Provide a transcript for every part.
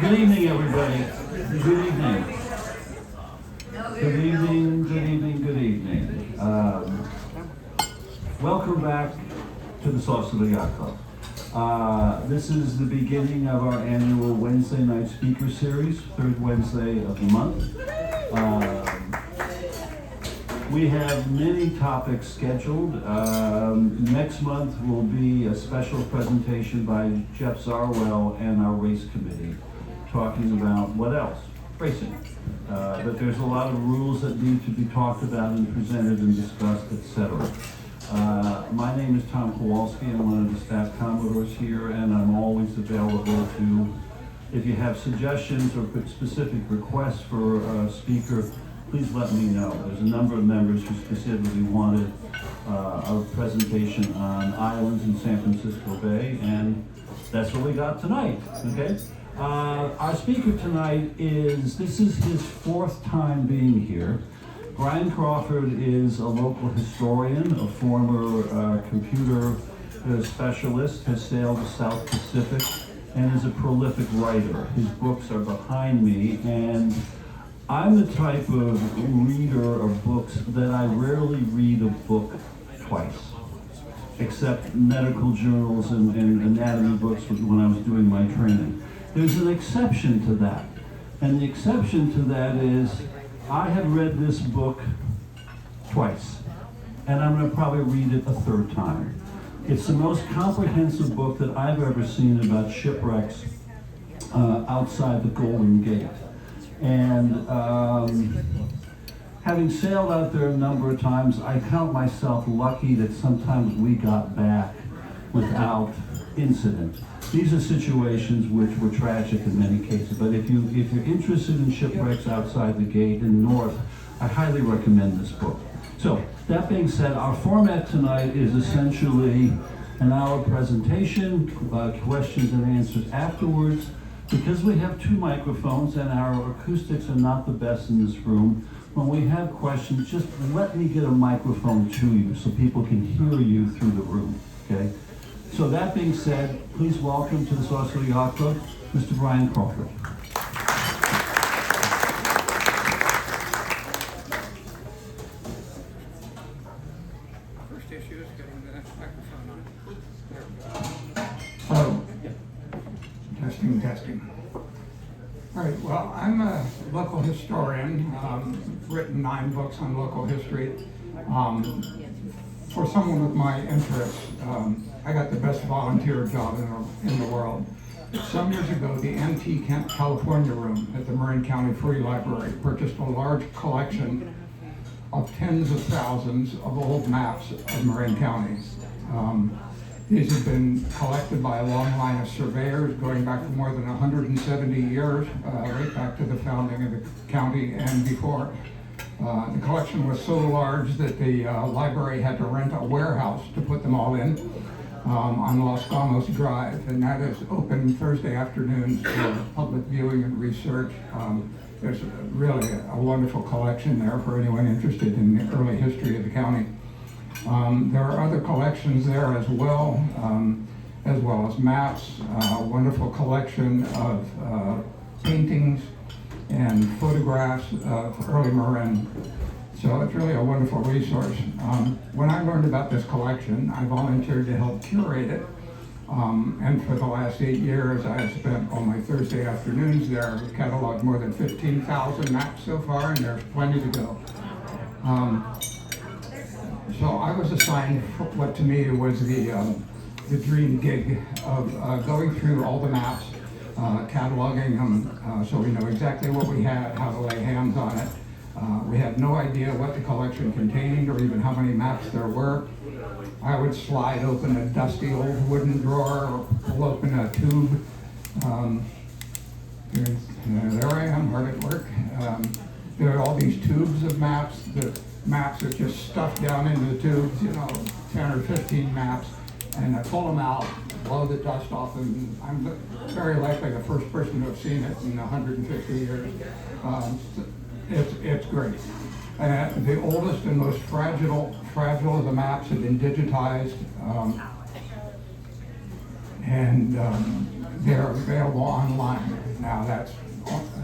Good evening, everybody. Good evening. Good evening, good evening, good evening. Welcome back to the Sauce of the Yacht Club. This is the beginning of our annual Wednesday night speaker series, third Wednesday of the month. We have many topics scheduled. Next month will be a special presentation by Jeff Zarwell and our race committee, talking about what else? Racing. But there's a lot of rules that need to be talked about and presented and discussed, etc. My name is Tom Kowalski. I'm one of the staff commodores here, and I'm always available to, if you have suggestions or specific requests for a speaker, please let me know. There's a number of members who specifically wanted a presentation on islands in San Francisco Bay, and that's what we got tonight, okay? Our speaker tonight this is his fourth time being here. Brian Crawford is a local historian, a former computer specialist, has sailed the South Pacific, and is a prolific writer. His books are behind me, and I'm the type of reader of books that I rarely read a book twice, except medical journals and anatomy books when I was doing my training. There's an exception to that, and the exception to that is I have read this book twice, and I'm going to probably read it a third time. It's the most comprehensive book that I've ever seen about shipwrecks outside the Golden Gate. And having sailed out there a number of times, I count myself lucky that sometimes we got back without incident. These are situations which were tragic in many cases, but if you're interested in shipwrecks outside the gate in North, I highly recommend this book. So, that being said, our format tonight is essentially an hour presentation, questions and answers afterwards. Because we have two microphones and our acoustics are not the best in this room, when we have questions, just let me get a microphone to you so people can hear you through the room, okay? So that being said, please welcome to the Sauce of the Yacht Club, Mr. Brian Crawford. First issue is getting the microphone on. Hello. Testing. All right, well, I'm a local historian. Written 9 books on local history. For someone with my interests, I got the best volunteer job in the world. Some years ago, the Antique California Room at the Marin County Free Library purchased a large collection of tens of thousands of old maps of Marin County. These have been collected by a long line of surveyors going back for more than 170 years, right back to the founding of the county and before. The collection was so large that the library had to rent a warehouse to put them all in on Los Gamos Drive, and that is open Thursday afternoons for public viewing and research. There's really a wonderful collection there for anyone interested in the early history of the county. There are other collections there as well as maps, a wonderful collection of paintings and photographs of early Marin. So it's really a wonderful resource. When I learned about this collection, I volunteered to help curate it. And for the last 8 years, I have spent all my Thursday afternoons there. We've cataloged more than 15,000 maps so far, and there's plenty to go. So I was assigned what to me was the dream gig of going through all the maps, cataloging them so we know exactly what we had, how to lay hands on it. We had no idea what the collection contained or even how many maps there were. I would slide open a dusty old wooden drawer or pull open a tube. There I am, hard at work. There are all these tubes of maps. The maps are just stuffed down into the tubes, 10 or 15 maps, and I pull them out, blow the dust off, and I'm very likely the first person to have seen it in 150 years. It's great. The oldest and most fragile of the maps have been digitized, and they're available online. Now that's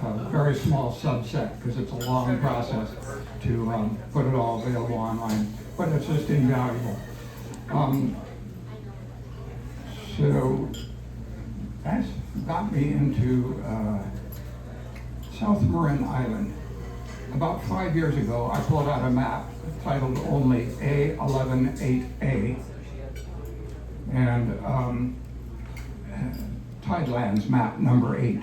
a very small subset because it's a long process to put it all available online, but it's just invaluable. So that's got me into South Marin Island. About 5 years ago, I pulled out a map titled only A118A, and Tidelands map number 8.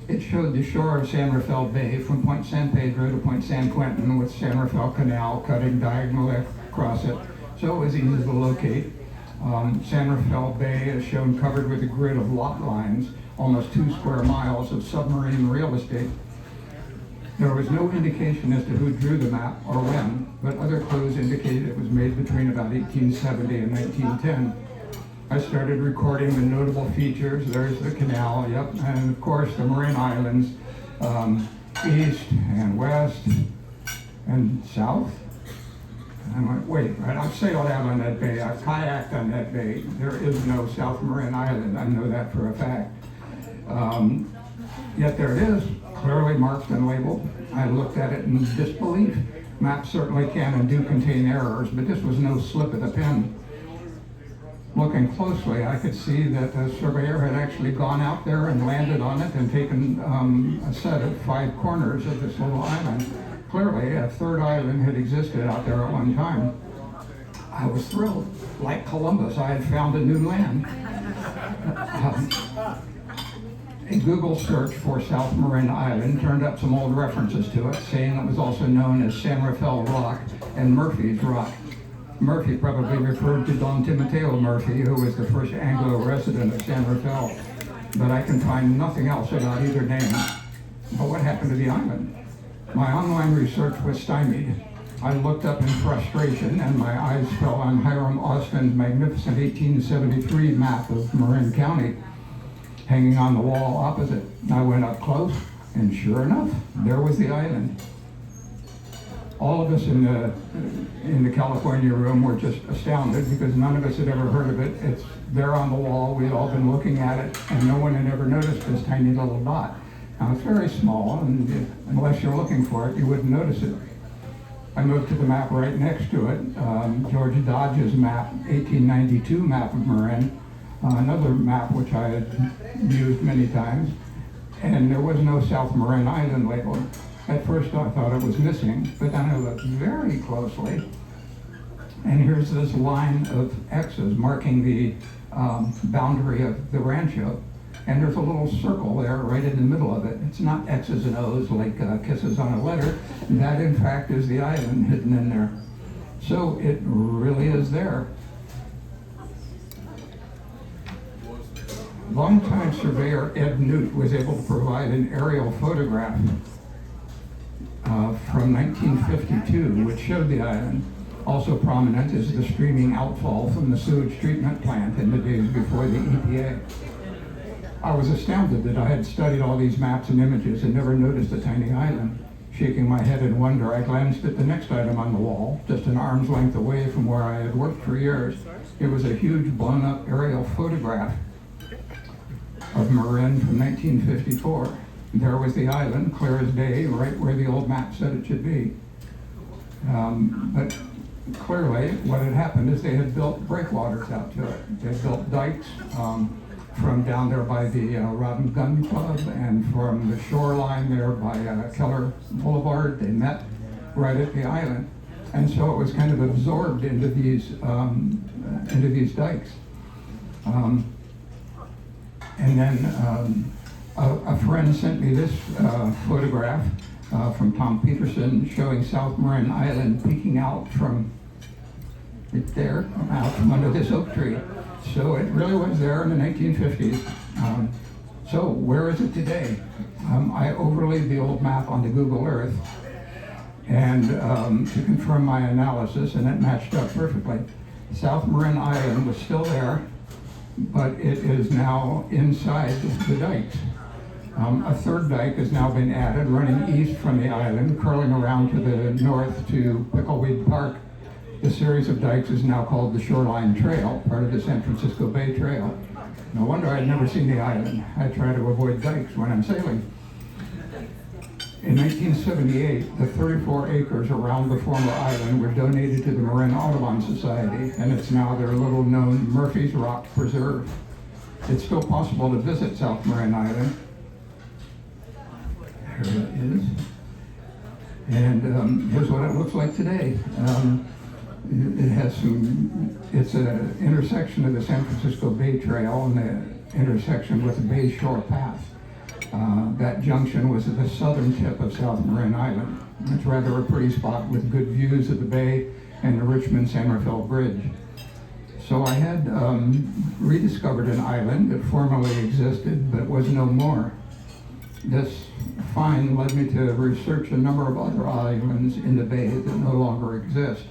It showed the shore of San Rafael Bay from Point San Pedro to Point San Quentin with San Rafael Canal cutting diagonally across it, so it was easy to locate. San Rafael Bay is shown covered with a grid of lot lines, almost 2 square miles of submarine real estate. There was no indication as to who drew the map or when, but other clues indicated it was made between about 1870 and 1910. I started recording the notable features. There's the canal, yep, and of course the Marin Islands, east and west and south. And I went, wait, right, I've sailed out on that bay, I've kayaked on that bay. There is no South Marin Island, I know that for a fact. Yet there it is, clearly marked and labeled. I looked at it in disbelief. Maps certainly can and do contain errors, but this was no slip of the pen. Looking closely, I could see that the surveyor had actually gone out there and landed on it and taken a set of 5 corners of this little island. Clearly, a third island had existed out there at one time. I was thrilled. Like Columbus, I had found a new land. A Google search for South Marin Island turned up some old references to it, saying it was also known as San Rafael Rock and Murphy's Rock. Murphy probably referred to Don Timoteo Murphy, who was the first Anglo resident of San Rafael. But I can find nothing else about either name. But what happened to the island? My online research was stymied. I looked up in frustration, and my eyes fell on Hiram Austin's magnificent 1873 map of Marin County, hanging on the wall opposite. I went up close, and sure enough, there was the island. All of us in the California room were just astounded because none of us had ever heard of it. It's there on the wall. We had all been looking at it, and no one had ever noticed this tiny little dot. Now, it's very small, and unless you're looking for it, you wouldn't notice it. I moved to the map right next to it, George Dodge's map, 1892 map of Marin, another map which I had used many times, and there was no South Marin Island labeled. At first I thought it was missing, but then I looked very closely, and here's this line of X's marking the boundary of the rancho, and there's a little circle there right in the middle of it. It's not X's and O's like kisses on a letter. That, in fact, is the island hidden in there. So it really is there. Longtime surveyor Ed Newt was able to provide an aerial photograph from 1952, which showed the island. Also prominent is the streaming outfall from the sewage treatment plant in the days before the EPA. I was astounded that I had studied all these maps and images and never noticed a tiny island. Shaking my head in wonder, I glanced at the next item on the wall, just an arm's length away from where I had worked for years. It was a huge blown-up aerial photograph of Marin from 1954. There was the island, clear as day, right where the old map said it should be. But clearly, what had happened is they had built breakwaters out to it. They had built dikes from down there by the Rod and Gun Club, and from the shoreline there by Keller Boulevard. They met right at the island, and so it was kind of absorbed into these dikes. And then a friend sent me this photograph from Tom Peterson showing South Marin Island peeking out from right there, out from under this oak tree. So it really was there in the 1950s. So where is it today? I overlaid the old map onto Google Earth and to confirm my analysis, and it matched up perfectly. South Marin Island was still there, but it is now inside the dikes. A third dike has now been added, running east from the island, curling around to the north to Pickleweed Park, The series of dikes is now called the Shoreline Trail, part of the San Francisco Bay Trail. No wonder I'd never seen the island. I try to avoid dikes when I'm sailing. In 1978, the 34 acres around the former island were donated to the Marin Audubon Society, and it's now their little-known Murphy's Rock Preserve. It's still possible to visit South Marin Island. There it is. And here's what it looks like today. It has it's an intersection of the San Francisco Bay Trail and the intersection with the Bay Shore Path. That junction was at the southern tip of South Marin Island. It's rather a pretty spot with good views of the bay and the Richmond-San Rafael Bridge. So I had rediscovered an island that formerly existed but was no more. This find led me to research a number of other islands in the bay that no longer exist.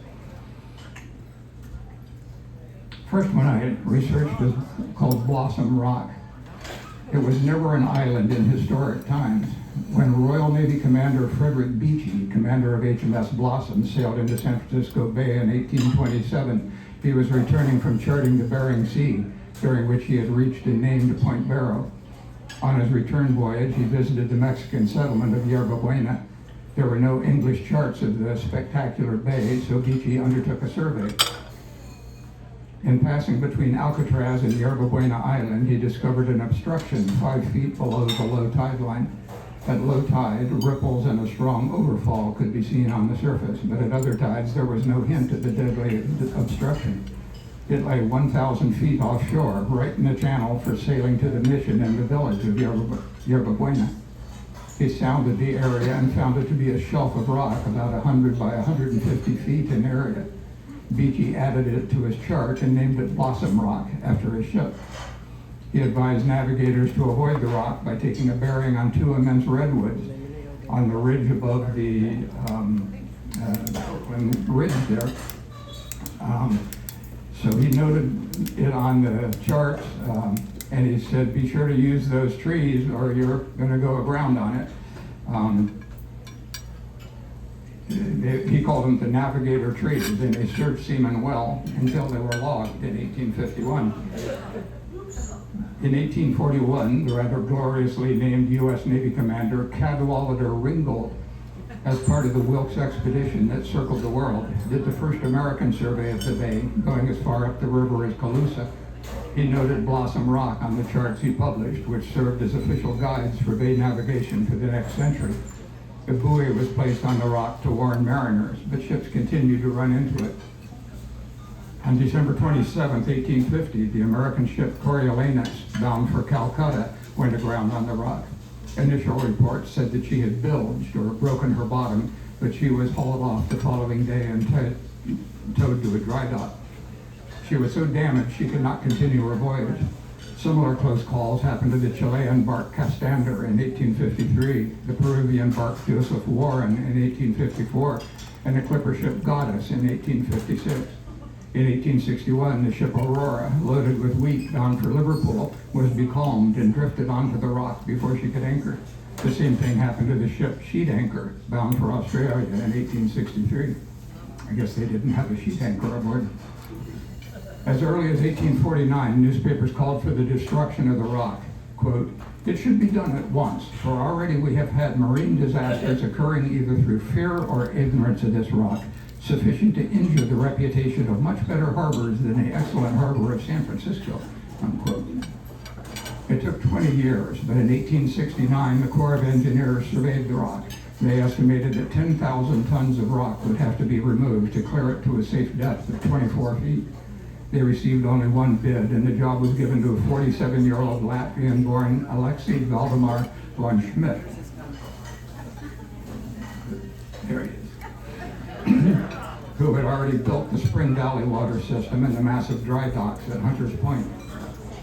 First one I researched was called Blossom Rock. It was never an island in historic times. When Royal Navy Commander Frederick Beechey, commander of HMS Blossom, sailed into San Francisco Bay in 1827, he was returning from charting the Bering Sea, during which he had reached and named Point Barrow. On his return voyage, he visited the Mexican settlement of Yerba Buena. There were no English charts of the spectacular bay, so Beechey undertook a survey. In passing between Alcatraz and Yerba Buena Island, he discovered an obstruction 5 feet below the low tide line. At low tide, ripples and a strong overfall could be seen on the surface, but at other tides there was no hint of the deadly obstruction. It lay 1,000 feet offshore, right in the channel for sailing to the mission and the village of Yerba Buena. He sounded the area and found it to be a shelf of rock about 100 by 150 feet in area. Beechey added it to his chart and named it Blossom Rock after his ship. He advised navigators to avoid the rock by taking a bearing on 2 immense redwoods on the ridge above the ridge there. So he noted it on the charts, and he said, be sure to use those trees or you're going to go aground on it. He called them the navigator trees, and they served seamen well until they were logged in 1851. In 1841, the rather gloriously named U.S. Navy commander Cadwallader Ringgold, as part of the Wilkes expedition that circled the world, did the first American survey of the bay, going as far up the river as Colusa. He noted Blossom Rock on the charts he published, which served as official guides for bay navigation for the next century. A buoy was placed on the rock to warn mariners, but ships continued to run into it. On December 27, 1850, the American ship Coriolanus, bound for Calcutta, went aground on the rock. Initial reports said that she had bilged or broken her bottom, but she was hauled off the following day and towed to a dry dock. She was so damaged she could not continue her voyage. Similar close calls happened to the Chilean bark Castander in 1853, the Peruvian bark Joseph Warren in 1854, and the clipper ship Goddess in 1856. In 1861, the ship Aurora, loaded with wheat bound for Liverpool, was becalmed and drifted onto the rock before she could anchor. The same thing happened to the ship Sheet Anchor, bound for Australia in 1863. I guess they didn't have a sheet anchor aboard. As early as 1849, newspapers called for the destruction of the rock. Quote, "It should be done at once, for already we have had marine disasters occurring either through fear or ignorance of this rock, sufficient to injure the reputation of much better harbors than the excellent harbor of San Francisco," unquote. It took 20 years, but in 1869, the Corps of Engineers surveyed the rock. They estimated that 10,000 tons of rock would have to be removed to clear it to a safe depth of 24 feet. They received only one bid, and the job was given to a 47-year-old Latvian-born Alexei Valdemar von Schmidt. There he is. Who had already built the Spring Valley water system and the massive dry docks at Hunters Point.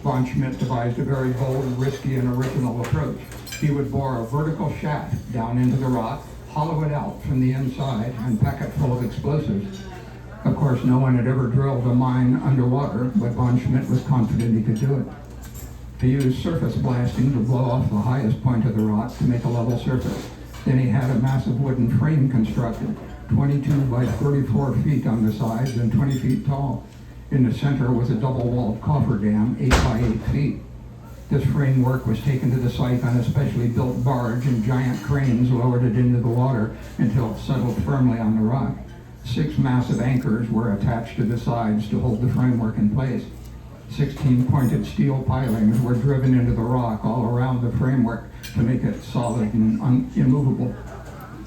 Von Schmidt devised a very bold, risky, and original approach. He would bore a vertical shaft down into the rock, hollow it out from the inside, and pack it full of explosives. Of course, no one had ever drilled a mine underwater, but von Schmidt was confident he could do it. He used surface blasting to blow off the highest point of the rock to make a level surface. Then he had a massive wooden frame constructed. 22 by 34 feet on the sides and 20 feet tall. In the center was a double-walled cofferdam, 8 by 8 feet. This framework was taken to the site on a specially built barge, and giant cranes lowered it into the water until it settled firmly on the rock. 6 massive anchors were attached to the sides to hold the framework in place. 16 pointed steel pilings were driven into the rock all around the framework to make it solid and immovable.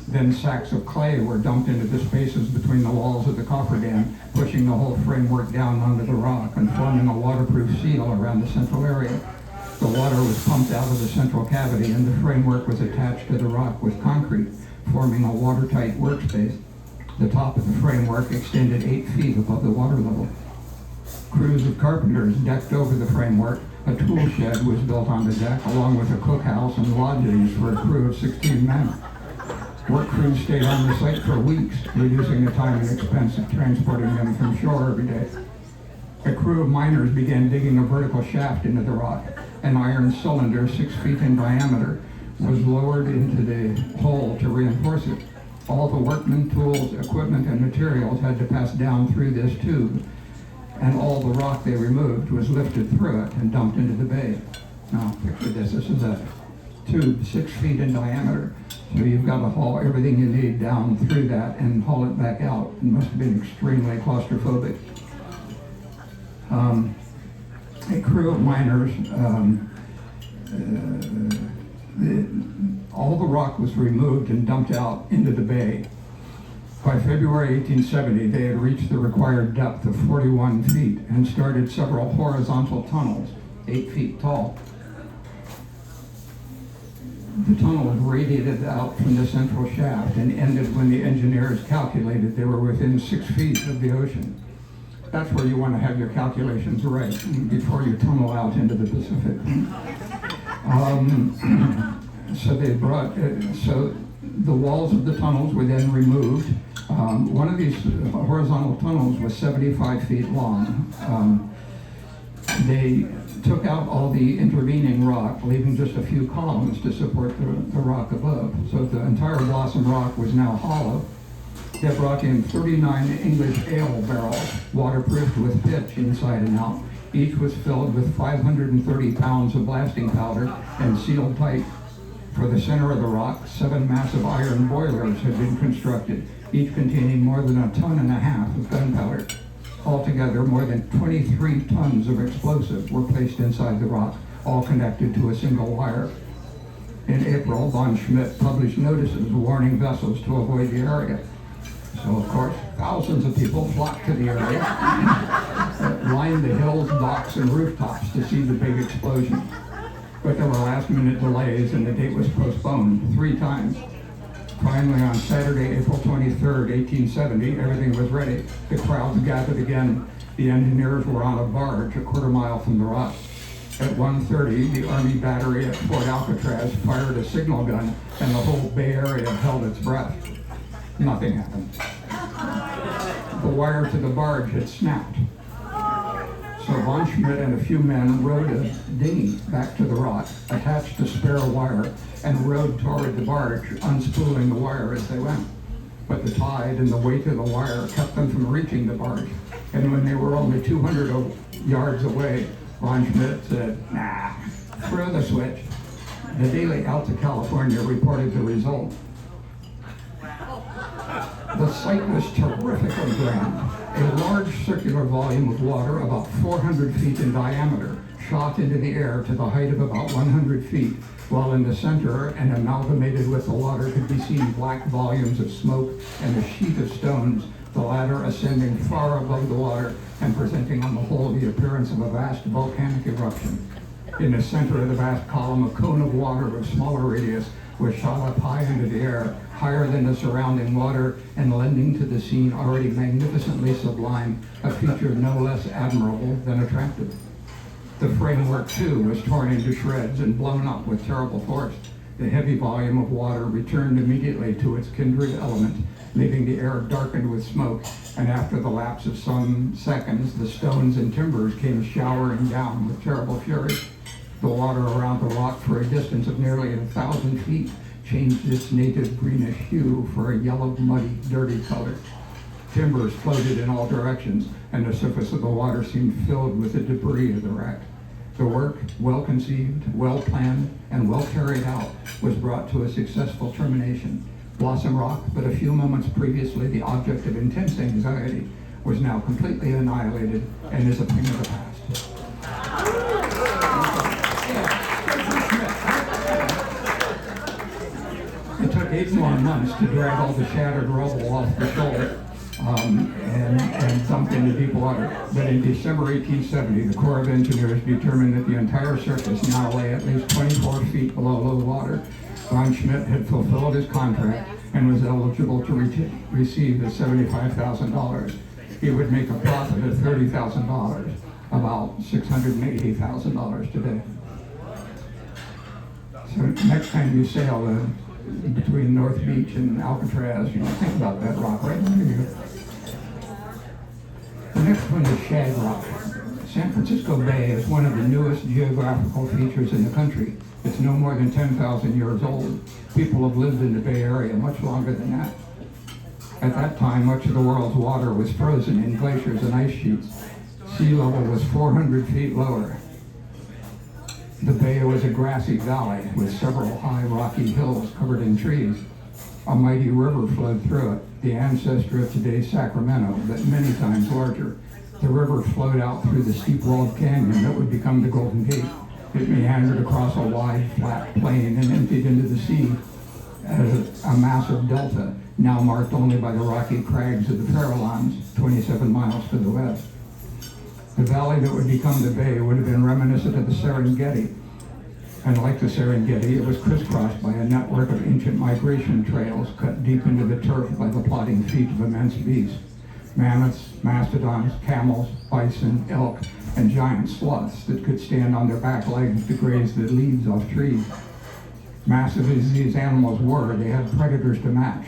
Then sacks of clay were dumped into the spaces between the walls of the cofferdam, pushing the whole framework down onto the rock and forming a waterproof seal around the central area. The water was pumped out of the central cavity, and the framework was attached to the rock with concrete, forming a watertight workspace. The top of the framework extended 8 feet above the water level. Crews of carpenters decked over the framework. A tool shed was built on the deck, along with a cookhouse and lodgings for a crew of 16 men. Work crews stayed on the site for weeks, reducing the time and expense of transporting them from shore every day. A crew of miners began digging a vertical shaft into the rock. An iron cylinder 6 feet in diameter was lowered into the hole to reinforce it. All the workmen, tools, equipment, and materials had to pass down through this tube, and all the rock they removed was lifted through it and dumped into the bay. Now, picture this. This is a tube 6 feet in diameter, so you've got to haul everything you need down through that and haul it back out. It must have been extremely claustrophobic. A crew of miners, all the rock was removed and dumped out into the bay. By February 1870, they had reached the required depth of 41 feet and started several horizontal tunnels, 8 feet tall. The tunnels radiated out from the central shaft and ended when the engineers calculated they were within 6 feet of the ocean. That's where you want to have your calculations right before you tunnel out into the Pacific. So the walls of the tunnels were then removed. One of these horizontal tunnels was 75 feet long. They took out all the intervening rock, leaving just a few columns to support the rock above. So the entire Blossom Rock was now hollow. They brought in 39 English ale barrels, waterproofed with pitch inside and out. Each was filled with 530 pounds of blasting powder and sealed tight. For the center of the rock, 7 massive iron boilers had been constructed, each containing more than 1.5 tons of gunpowder. Altogether, more than 23 tons of explosive were placed inside the rock, all connected to a single wire. In April, von Schmidt published notices warning vessels to avoid the area. So, of course, thousands of people flocked to the area, lined the hills, docks, and rooftops to see the big explosion. But there were last-minute delays, and the date was postponed 3 times. Finally, on Saturday, April 23rd, 1870, everything was ready. The crowds gathered again. The engineers were on a barge a quarter-mile from the rock. At 1:30, the Army battery at Fort Alcatraz fired a signal gun, and the whole Bay Area held its breath. Nothing happened. The wire to the barge had snapped. So von Schmidt and a few men rowed a dinghy back to the rock, attached a spare wire, and rowed toward the barge, unspooling the wire as they went. But the tide and the weight of the wire kept them from reaching the barge. And when they were only 200 yards away, von Schmidt said, "Nah, throw the switch." The Daily Alta California reported the result. The sight was terrifically grand. A large circular volume of water about 400 feet in diameter shot into the air to the height of about 100 feet, while in the center and amalgamated with the water could be seen black volumes of smoke and a sheet of stones, the latter ascending far above the water and presenting on the whole the appearance of a vast volcanic eruption. In the center of the vast column, a cone of water of smaller radius was shot up high into the air, higher than the surrounding water, and lending to the scene already magnificently sublime, a feature no less admirable than attractive. The framework, too, was torn into shreds and blown up with terrible force. The heavy volume of water returned immediately to its kindred element, leaving the air darkened with smoke, and after the lapse of some seconds, the stones and timbers came showering down with terrible fury. The water around the rock for a distance of nearly 1,000 feet changed its native greenish hue for a yellow, muddy, dirty color. Timbers floated in all directions, and the surface of the water seemed filled with the debris of the wreck. The work, well conceived, well planned, and well carried out, was brought to a successful termination. Blossom Rock, but a few moments previously the object of intense anxiety, was now completely annihilated and is a thing of the past. It took 8 more months to drag all the shattered rubble off the shoulder and dumped into deep water. But in December 1870, the Corps of Engineers determined that the entire surface now lay at least 24 feet below low water. Von Schmidt had fulfilled his contract and was eligible to receive the $75,000. He would make a profit of $30,000, about $680,000 today. So next time you sail between North Beach and Alcatraz, think about that rock right there. You go. The next one is Shag Rock. San Francisco Bay is one of the newest geographical features in the country. It's no more than 10,000 years old. People have lived in the Bay Area much longer than that. At that time, much of the world's water was frozen in glaciers and ice sheets. Sea level was 400 feet lower. The bay was a grassy valley with several high rocky hills covered in trees. A mighty river flowed through it, the ancestor of today's Sacramento, but many times larger. The river flowed out through the steep-walled canyon that would become the Golden Gate. It meandered across a wide, flat plain and emptied into the sea as a massive delta, now marked only by the rocky crags of the Farallones, 27 miles to the west. The valley that would become the bay would have been reminiscent of the Serengeti. And like the Serengeti, it was crisscrossed by a network of ancient migration trails cut deep into the turf by the plodding feet of immense beasts. Mammoths, mastodons, camels, bison, elk, and giant sloths that could stand on their back legs to graze the leaves off trees. Massive as these animals were, they had predators to match.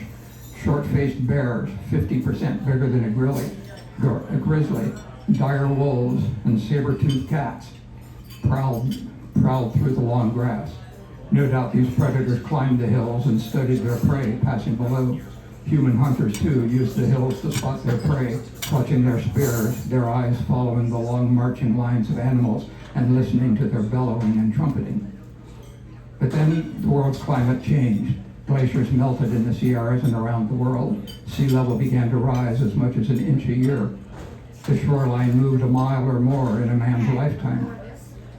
Short-faced bears, 50% bigger than a grizzly, dire wolves, and saber-toothed cats prowled through the long grass. No doubt these predators climbed the hills and studied their prey passing below. Human hunters, too, used the hills to spot their prey, clutching their spears, their eyes following the long marching lines of animals and listening to their bellowing and trumpeting. But then the world's climate changed. Glaciers melted in the Sierras and around the world. Sea level began to rise as much as an inch a year. The shoreline moved a mile or more in a man's lifetime.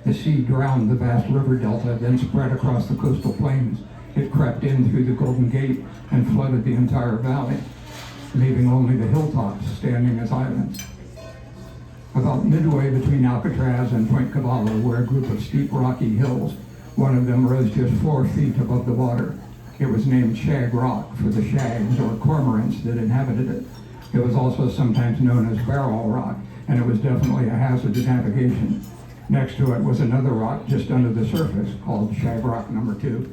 The sea drowned the vast river delta, then spread across the coastal plains. It crept in through the Golden Gate and flooded the entire valley, leaving only the hilltops standing as islands. About midway between Alcatraz and Point Cavallo were a group of steep rocky hills. One of them rose just 4 feet above the water. It was named Shag Rock for the shags or cormorants that inhabited it. It was also sometimes known as Barrel Rock, and it was definitely a hazard to navigation. Next to it was another rock just under the surface called Shag Rock number 2.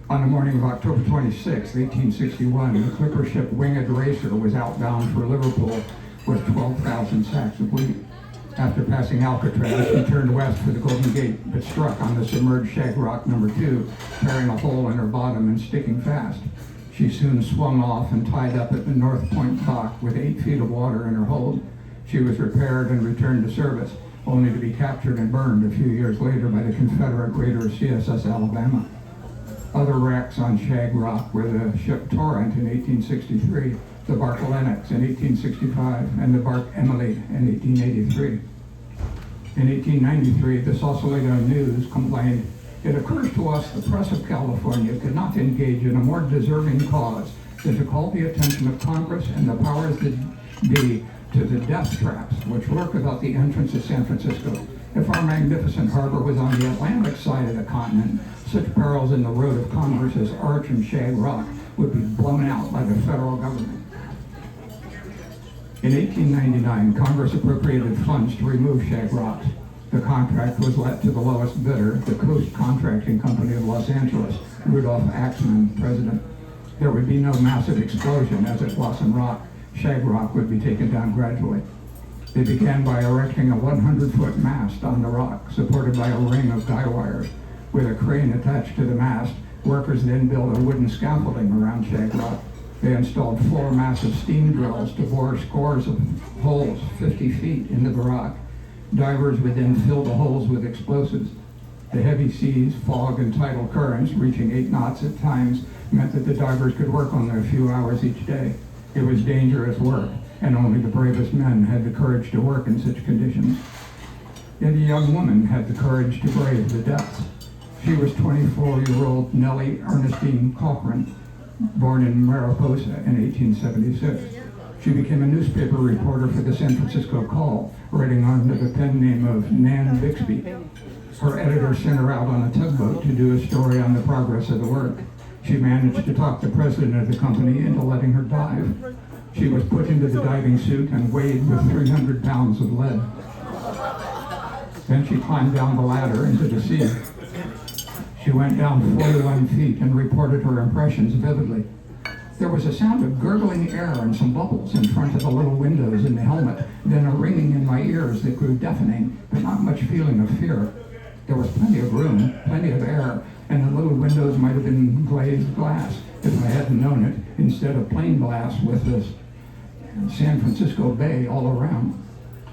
On the morning of October 26, 1861, the clipper ship Winged Racer was outbound for Liverpool with 12,000 sacks of wheat. After passing Alcatraz, she turned west for the Golden Gate, but struck on the submerged Shag Rock number 2, tearing a hole in her bottom and sticking fast. She soon swung off and tied up at the North Point dock with 8 feet of water in her hold. She was repaired and returned to service, only to be captured and burned a few years later by the Confederate raider CSS Alabama. Other wrecks on Shag Rock were the ship Torrent in 1863, the bark Lennox in 1865, and the bark Emily in 1883. In 1893, the Sausalito News complained, "It occurs to us the press of California could not engage in a more deserving cause than to call the attention of Congress and the powers that be to the death traps which lurk about the entrance of San Francisco. If our magnificent harbor was on the Atlantic side of the continent, such perils in the road of commerce as Arch and Shag Rock would be blown out by the federal government." In 1899, Congress appropriated funds to remove Shag Rock. The contract was let to the lowest bidder, the Coast Contracting Company of Los Angeles, Rudolph Axman, president. There would be no massive explosion as at Blossom Rock. Shag Rock would be taken down gradually. They began by erecting a 100-foot mast on the rock, supported by a ring of guy wires. With a crane attached to the mast, Workers then built a wooden scaffolding around Shag Rock. They installed 4 massive steam drills to bore scores of holes 50 feet into the rock. Divers would then fill the holes with explosives. The heavy seas, fog, and tidal currents, reaching 8 knots at times, meant that the divers could work on there a few hours each day. It was dangerous work, and only the bravest men had the courage to work in such conditions. Yet a young woman had the courage to brave the depths. She was 24-year-old Nellie Ernestine Cochran, born in Mariposa in 1876. She became a newspaper reporter for the San Francisco Call, writing under the pen name of Nan Bixby. Her editor sent her out on a tugboat to do a story on the progress of the work. She managed to talk the president of the company into letting her dive. She was put into the diving suit and weighed with 300 pounds of lead. Then she climbed down the ladder into the sea. She went down 41 feet and reported her impressions vividly. There was a sound of gurgling air and some bubbles in front of the little windows in the helmet, then a ringing in my ears that grew deafening, but not much feeling of fear. There was plenty of room, plenty of air, and the little windows might have been glazed glass if I hadn't known it, instead of plain glass with this San Francisco Bay all around.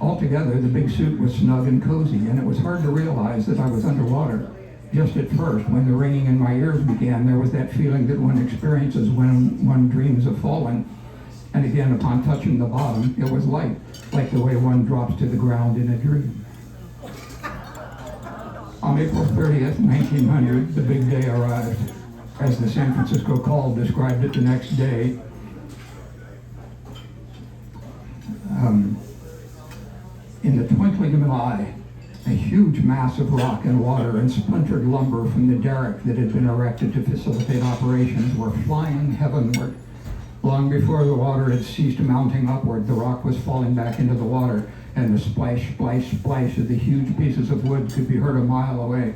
Altogether, the big suit was snug and cozy, and it was hard to realize that I was underwater. Just at first, when the ringing in my ears began, there was that feeling that one experiences when one dreams of falling. And again, upon touching the bottom, it was light, like the way one drops to the ground in a dream. On April 30th, 1900, the big day arrived. As the San Francisco Call described it the next day, in the twinkling of an eye, a huge mass of rock and water and splintered lumber from the derrick that had been erected to facilitate operations were flying heavenward. Long before the water had ceased mounting upward, the rock was falling back into the water, and the splash, splash, splash of the huge pieces of wood could be heard a mile away.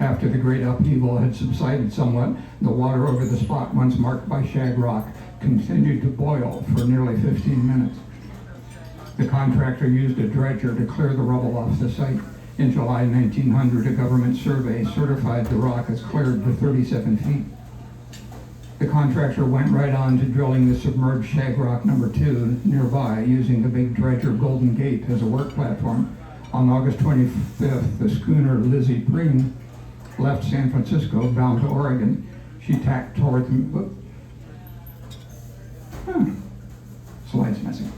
After the great upheaval had subsided somewhat, the water over the spot once marked by Shag Rock continued to boil for nearly 15 minutes. The contractor used a dredger to clear the rubble off the site. In July 1900, a government survey certified the rock as cleared to 37 feet. The contractor went right on to drilling the submerged Shag Rock number 2 nearby, using the big dredger Golden Gate as a work platform. On August 25th, the schooner Lizzie Preen left San Francisco bound to Oregon. She tacked toward the... Slide's messing.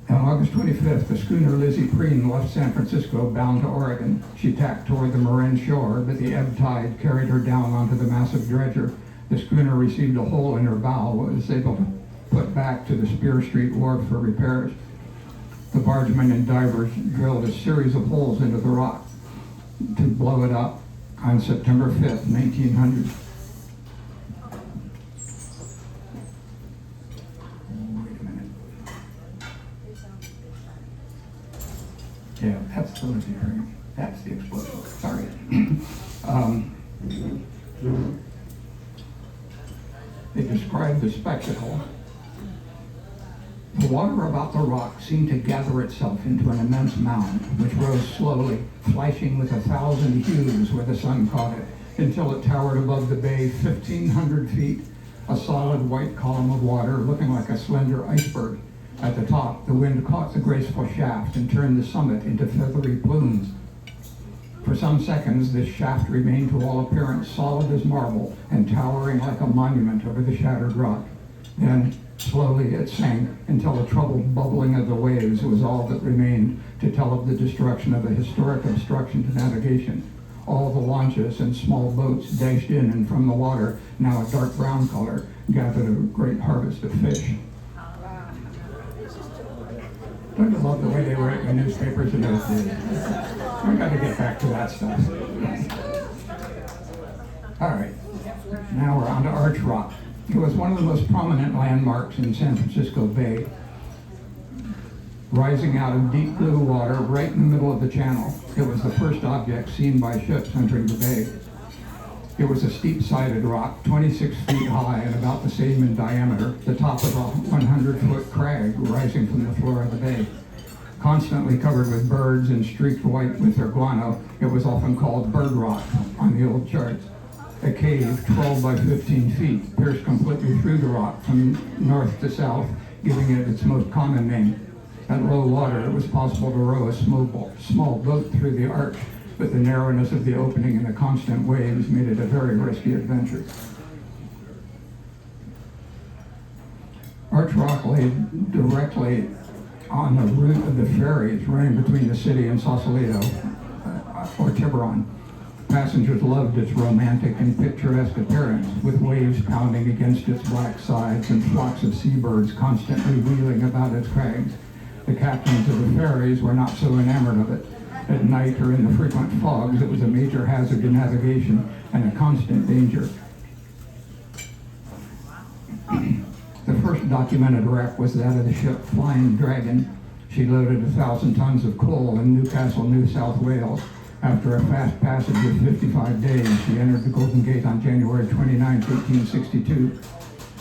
On August 25th, the schooner Lizzie Preen left San Francisco bound to Oregon. She tacked toward the Marin shore, but the ebb tide carried her down onto the massive dredger. The schooner received a hole in her bow and was able to put back to the Spear Street wharf for repairs. The bargemen and divers drilled a series of holes into the rock to blow it up on September 5th, 1900. Yeah, that's the Lizzie Preen. That's the explosion. Sorry. They described the spectacle. The water about the rock seemed to gather itself into an immense mound, which rose slowly, flashing with 1,000 hues where the sun caught it, until it towered above the bay 1,500 feet, a solid white column of water looking like a slender iceberg. At the top, the wind caught the graceful shaft and turned the summit into feathery plumes. For some seconds, this shaft remained to all appearance solid as marble and towering like a monument over the shattered rock. Then, slowly it sank until the troubled bubbling of the waves was all that remained to tell of the destruction of a historic obstruction to navigation. All the launches and small boats dashed in and from the water, now a dark brown color, gathered a great harvest of fish. Don't you love the way they write in the newspapers in those days? We got to get back to that stuff. All right, now we're on to Arch Rock. It was one of the most prominent landmarks in San Francisco Bay, rising out of deep blue water right in the middle of the channel. It was the first object seen by ships entering the bay. It was a steep-sided rock, 26 feet high and about the same in diameter, the top of a 100-foot crag rising from the floor of the bay. Constantly covered with birds and streaked white with their guano, it was often called bird rock on the old charts. A cave 12 by 15 feet pierced completely through the rock from north to south, giving it its most common name. At low water, it was possible to row a small boat through the arch, but the narrowness of the opening and the constant waves made it a very risky adventure. Arch Rock lay directly on the route of the ferries running between the city and Sausalito, or Tiburon. Passengers loved its romantic and picturesque appearance, with waves pounding against its black sides and flocks of seabirds constantly wheeling about its crags. The captains of the ferries were not so enamored of it. At night or in the frequent fogs, it was a major hazard to navigation and a constant danger. The first documented wreck was that of the ship Flying Dragon. She loaded 1,000 tons of coal in Newcastle, New South Wales. After a fast passage of 55 days, she entered the Golden Gate on January 29, 1862.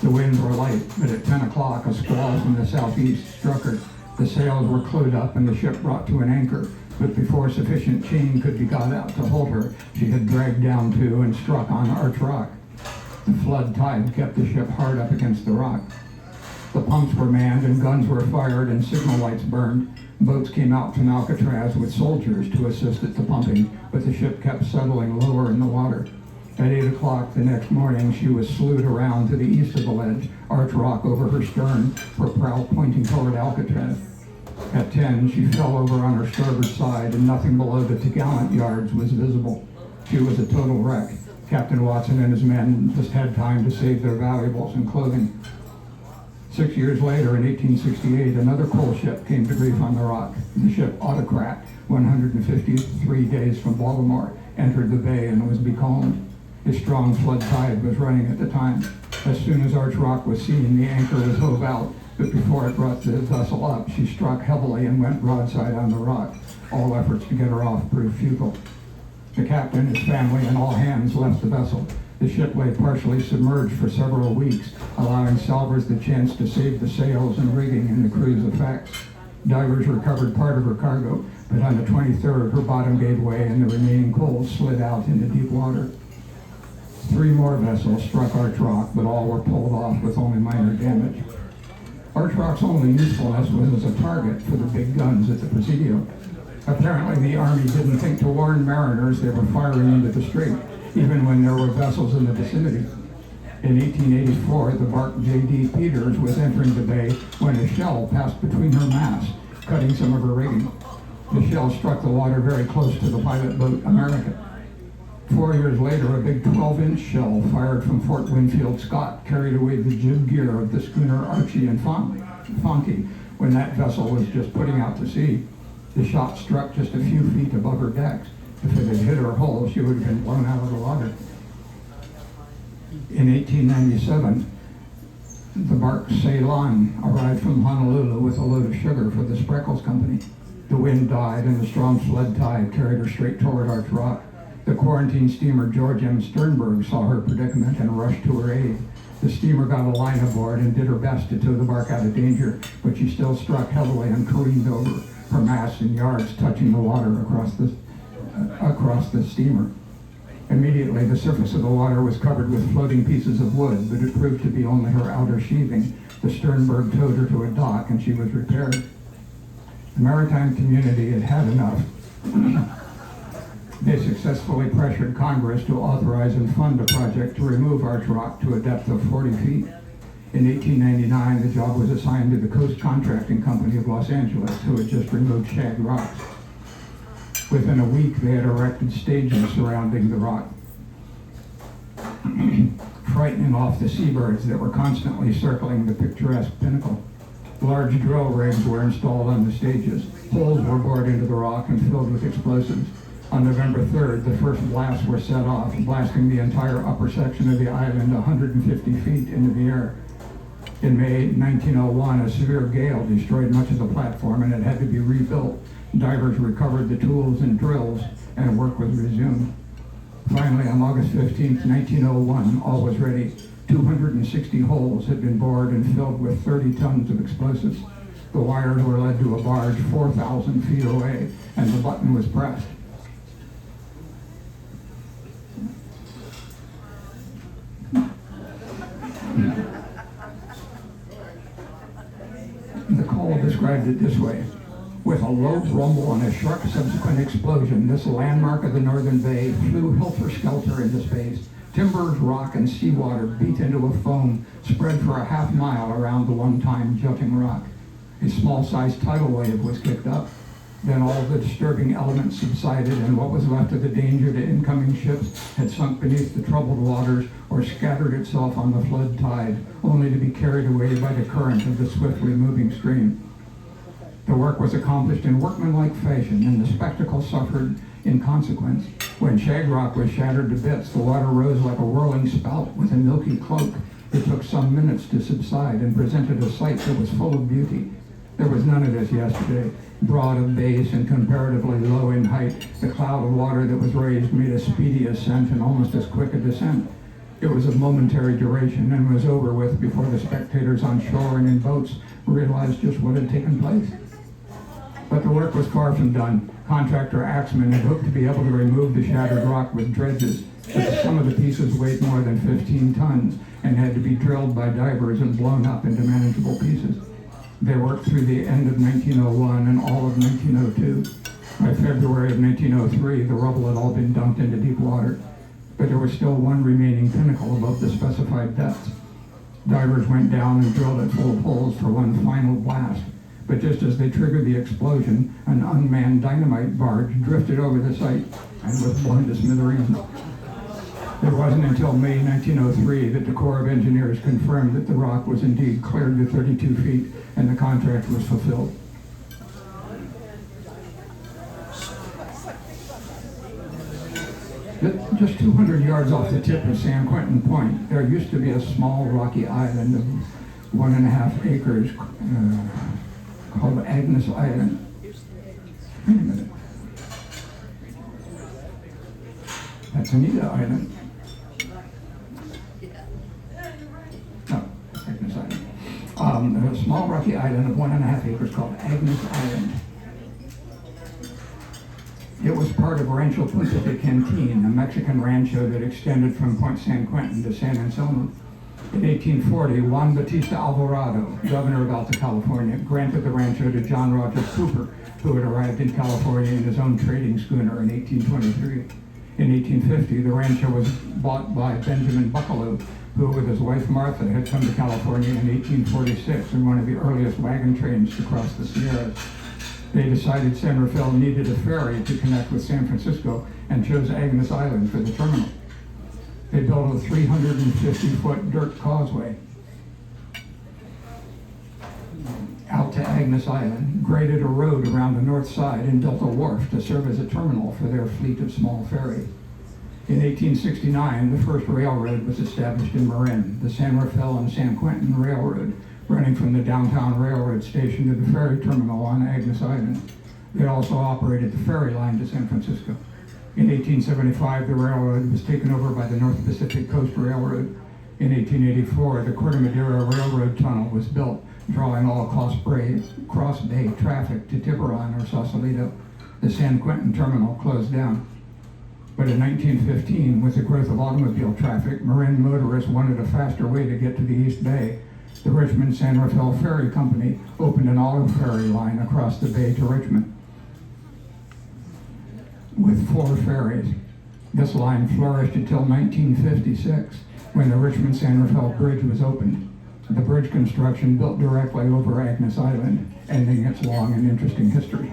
The winds were light, but at 10 o'clock, a squall from the southeast struck her. The sails were clewed up and the ship brought to an anchor, but before sufficient chain could be got out to hold her, she had dragged down to and struck on Arch Rock. The flood tide kept the ship hard up against the rock. The pumps were manned and guns were fired and signal lights burned. Boats came out from Alcatraz with soldiers to assist at the pumping, but the ship kept settling lower in the water. At 8 o'clock the next morning, she was slewed around to the east of the ledge, Arch Rock over her stern, her prow pointing toward Alcatraz. At 10, she fell over on her starboard side, and nothing below the topgallant yards was visible. She was a total wreck. Captain Watson and his men just had time to save their valuables and clothing. 6 years later, in 1868, another coal ship came to grief on the rock. The ship Autocrat, 153 days from Baltimore, entered the bay and was becalmed. A strong flood tide was running at the time. As soon as Arch Rock was seen, the anchor was hove out, but before it brought the vessel up, she struck heavily and went broadside on the rock. All efforts to get her off proved futile. The captain, his family, and all hands left the vessel. The ship lay partially submerged for several weeks, allowing salvors the chance to save the sails and rigging and the crew's effects. Divers recovered part of her cargo, but on the 23rd, her bottom gave way and the remaining coal slid out into deep water. 3 more vessels struck Arch Rock, but all were pulled off with only minor damage. Arch Rock's only usefulness was as a target for the big guns at the Presidio. Apparently, the Army didn't think to warn mariners they were firing into the strait, even when there were vessels in the vicinity. In 1884, the bark J.D. Peters was entering the bay when a shell passed between her masts, cutting some of her rigging. The shell struck the water very close to the pilot boat America. 4 years later, a big 12-inch shell fired from Fort Winfield Scott carried away the jib gear of the schooner Archie and Funky when that vessel was just putting out to sea. The shot struck just a few feet above her decks. If it had hit her hull, she would have been blown out of the water. In 1897, the bark Ceylon arrived from Honolulu with a load of sugar for the Spreckles Company. The wind died and the strong flood tide carried her straight toward Arch Rock. The quarantine steamer George M. Sternberg saw her predicament and rushed to her aid. The steamer got a line aboard and did her best to tow the bark out of danger, but she still struck heavily and careened over, her masts and yards touching the water across the steamer. Immediately, the surface of the water was covered with floating pieces of wood, but it proved to be only her outer sheathing. The Sternberg towed her to a dock and she was repaired. The maritime community had had enough. They successfully pressured Congress to authorize and fund a project to remove Arch Rock to a depth of 40 feet. In 1899, the job was assigned to the Coast Contracting Company of Los Angeles, who had just removed shag rocks. Within a week, they had erected stages surrounding the rock, frightening off the seabirds that were constantly circling the picturesque pinnacle. Large drill rigs were installed on the stages. Holes were bored into the rock and filled with explosives. On November 3rd, the first blasts were set off, blasting the entire upper section of the island 150 feet into the air. In May 1901, a severe gale destroyed much of the platform and it had to be rebuilt. Divers recovered the tools and drills, and work was resumed. Finally, on August 15, 1901, all was ready. 260 holes had been bored and filled with 30 tons of explosives. The wires were led to a barge 4,000 feet away, and the button was pressed. The call described it this way: with a low rumble and a sharp subsequent explosion, this landmark of the northern bay flew helter-skelter into space. Timbers, rock, and seawater beat into a foam spread for a half-mile around the one-time jutting rock. A small-sized tidal wave was kicked up. Then all the disturbing elements subsided, and what was left of the danger to incoming ships had sunk beneath the troubled waters or scattered itself on the flood tide, only to be carried away by the current of the swiftly moving stream. The work was accomplished in workmanlike fashion, and the spectacle suffered in consequence. When shag rock was shattered to bits, the water rose like a whirling spout with a milky cloak. It took some minutes to subside and presented a sight that was full of beauty. There was none of this yesterday. Broad of base and comparatively low in height, the cloud of water that was raised made a speedy ascent and almost as quick a descent. It was of momentary duration and was over with before the spectators on shore and in boats realized just what had taken place. But the work was far from done. Contractor Axman had hoped to be able to remove the shattered rock with dredges, but some of the pieces weighed more than 15 tons and had to be drilled by divers and blown up into manageable pieces. They worked through the end of 1901 and all of 1902. By February of 1903, the rubble had all been dumped into deep water, but there was still one remaining pinnacle above the specified depths. Divers went down and drilled at full holes for one final blast, but just as they triggered the explosion, an unmanned dynamite barge drifted over the site and was blown to smithereens. It wasn't until May 1903 that the Corps of Engineers confirmed that the rock was indeed cleared to 32 feet and the contract was fulfilled. Just 200 yards off the tip of San Quentin Point, there used to be a small rocky island of 1.5 acres called Agnes Island. Wait a minute. That's Anita Island. No, Agnes Island. There's a small rocky island of 1.5 acres called Agnes Island. It was part of Rancho Punta de Cantin, a Mexican rancho that extended from Point San Quentin to San Anselmo. In 1840, Juan Bautista Alvarado, governor of Alta California, granted the rancho to John Rogers Cooper, who had arrived in California in his own trading schooner in 1823. In 1850, the rancho was bought by Benjamin Buckalew, who with his wife Martha had come to California in 1846 in one of the earliest wagon trains to cross the Sierras. They decided San Rafael needed a ferry to connect with San Francisco and chose Agnes Island for the terminal. They built a 350-foot dirt causeway out to Agnes Island, graded a road around the north side, and built a wharf to serve as a terminal for their fleet of small ferries. In 1869, the first railroad was established in Marin, the San Rafael and San Quentin Railroad, running from the downtown railroad station to the ferry terminal on Agnes Island. They also operated the ferry line to San Francisco. In 1875, the railroad was taken over by the North Pacific Coast Railroad. In 1884, the Corte Madera Railroad Tunnel was built, drawing all cross bay traffic to Tiburon or Sausalito. The San Quentin terminal closed down. But in 1915, with the growth of automobile traffic, Marin motorists wanted a faster way to get to the East Bay. The Richmond San Rafael Ferry Company opened an auto ferry line across the bay to Richmond with 4 ferries. This line flourished until 1956, when the Richmond San Rafael Bridge was opened. The bridge construction built directly over Agnes Island, ending its long and interesting history.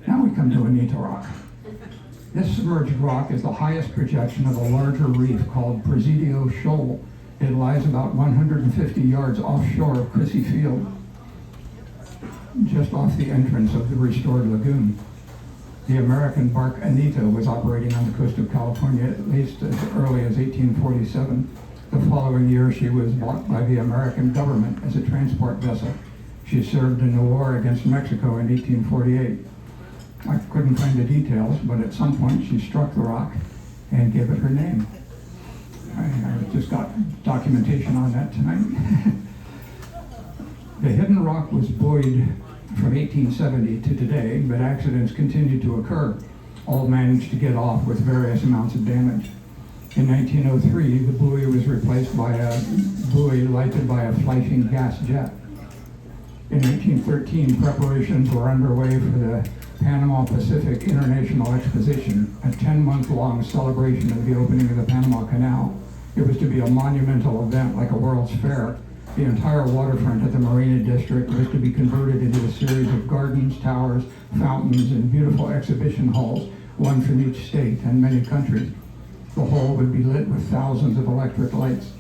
Now we come to Anita Rock. This submerged rock is the highest projection of a larger reef called Presidio Shoal. It lies about 150 yards offshore of Crissy Field, just off the entrance of the restored lagoon. The American bark Anita was operating on the coast of California at least as early as 1847. The following year, she was bought by the American government as a transport vessel. She served in the war against Mexico in 1848. I couldn't find the details, but at some point she struck the rock and gave it her name. I just got documentation on that tonight. The Hidden Rock was buoyed from 1870 to today, but accidents continued to occur. All managed to get off with various amounts of damage. In 1903, the buoy was replaced by a buoy lighted by a flashing gas jet. In 1913, preparations were underway for the Panama Pacific International Exposition, a 10-month-long celebration of the opening of the Panama Canal. It was to be a monumental event like a World's Fair. The entire waterfront of the Marina District was to be converted into a series of gardens, towers, fountains, and beautiful exhibition halls, one from each state and many countries. The whole would be lit with thousands of electric lights.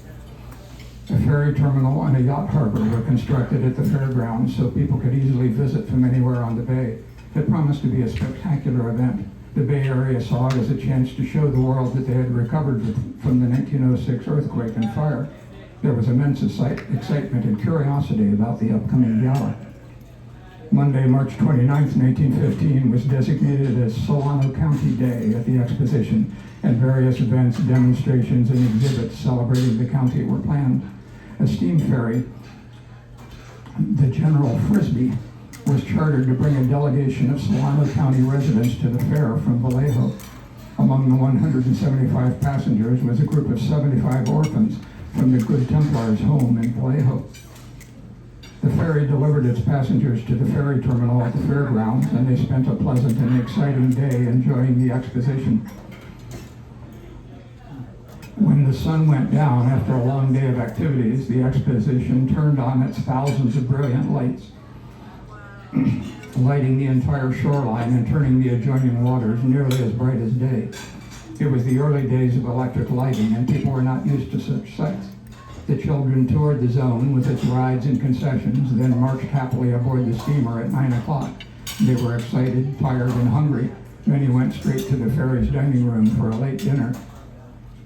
A ferry terminal and a yacht harbor were constructed at the fairgrounds so people could easily visit from anywhere on the bay. It promised to be a spectacular event. The Bay Area saw it as a chance to show the world that they had recovered from the 1906 earthquake and fire. There was immense excitement and curiosity about the upcoming gala. Monday, March 29, 1915 was designated as Solano County Day at the exposition, and various events, demonstrations, and exhibits celebrating the county were planned. A steam ferry, the General Frisbee, was chartered to bring a delegation of Solano County residents to the fair from Vallejo. Among the 175 passengers was a group of 75 orphans from the Good Templars home in Vallejo. The ferry delivered its passengers to the ferry terminal at the fairgrounds, and they spent a pleasant and exciting day enjoying the exposition. When the sun went down after a long day of activities, the exposition turned on its thousands of brilliant lights, lighting the entire shoreline and turning the adjoining waters nearly as bright as day. It was the early days of electric lighting, and people were not used to such sights. The children toured the zone with its rides and concessions, then marched happily aboard the steamer at 9 o'clock. They were excited, tired, and hungry. Many went straight to the ferry's dining room for a late dinner.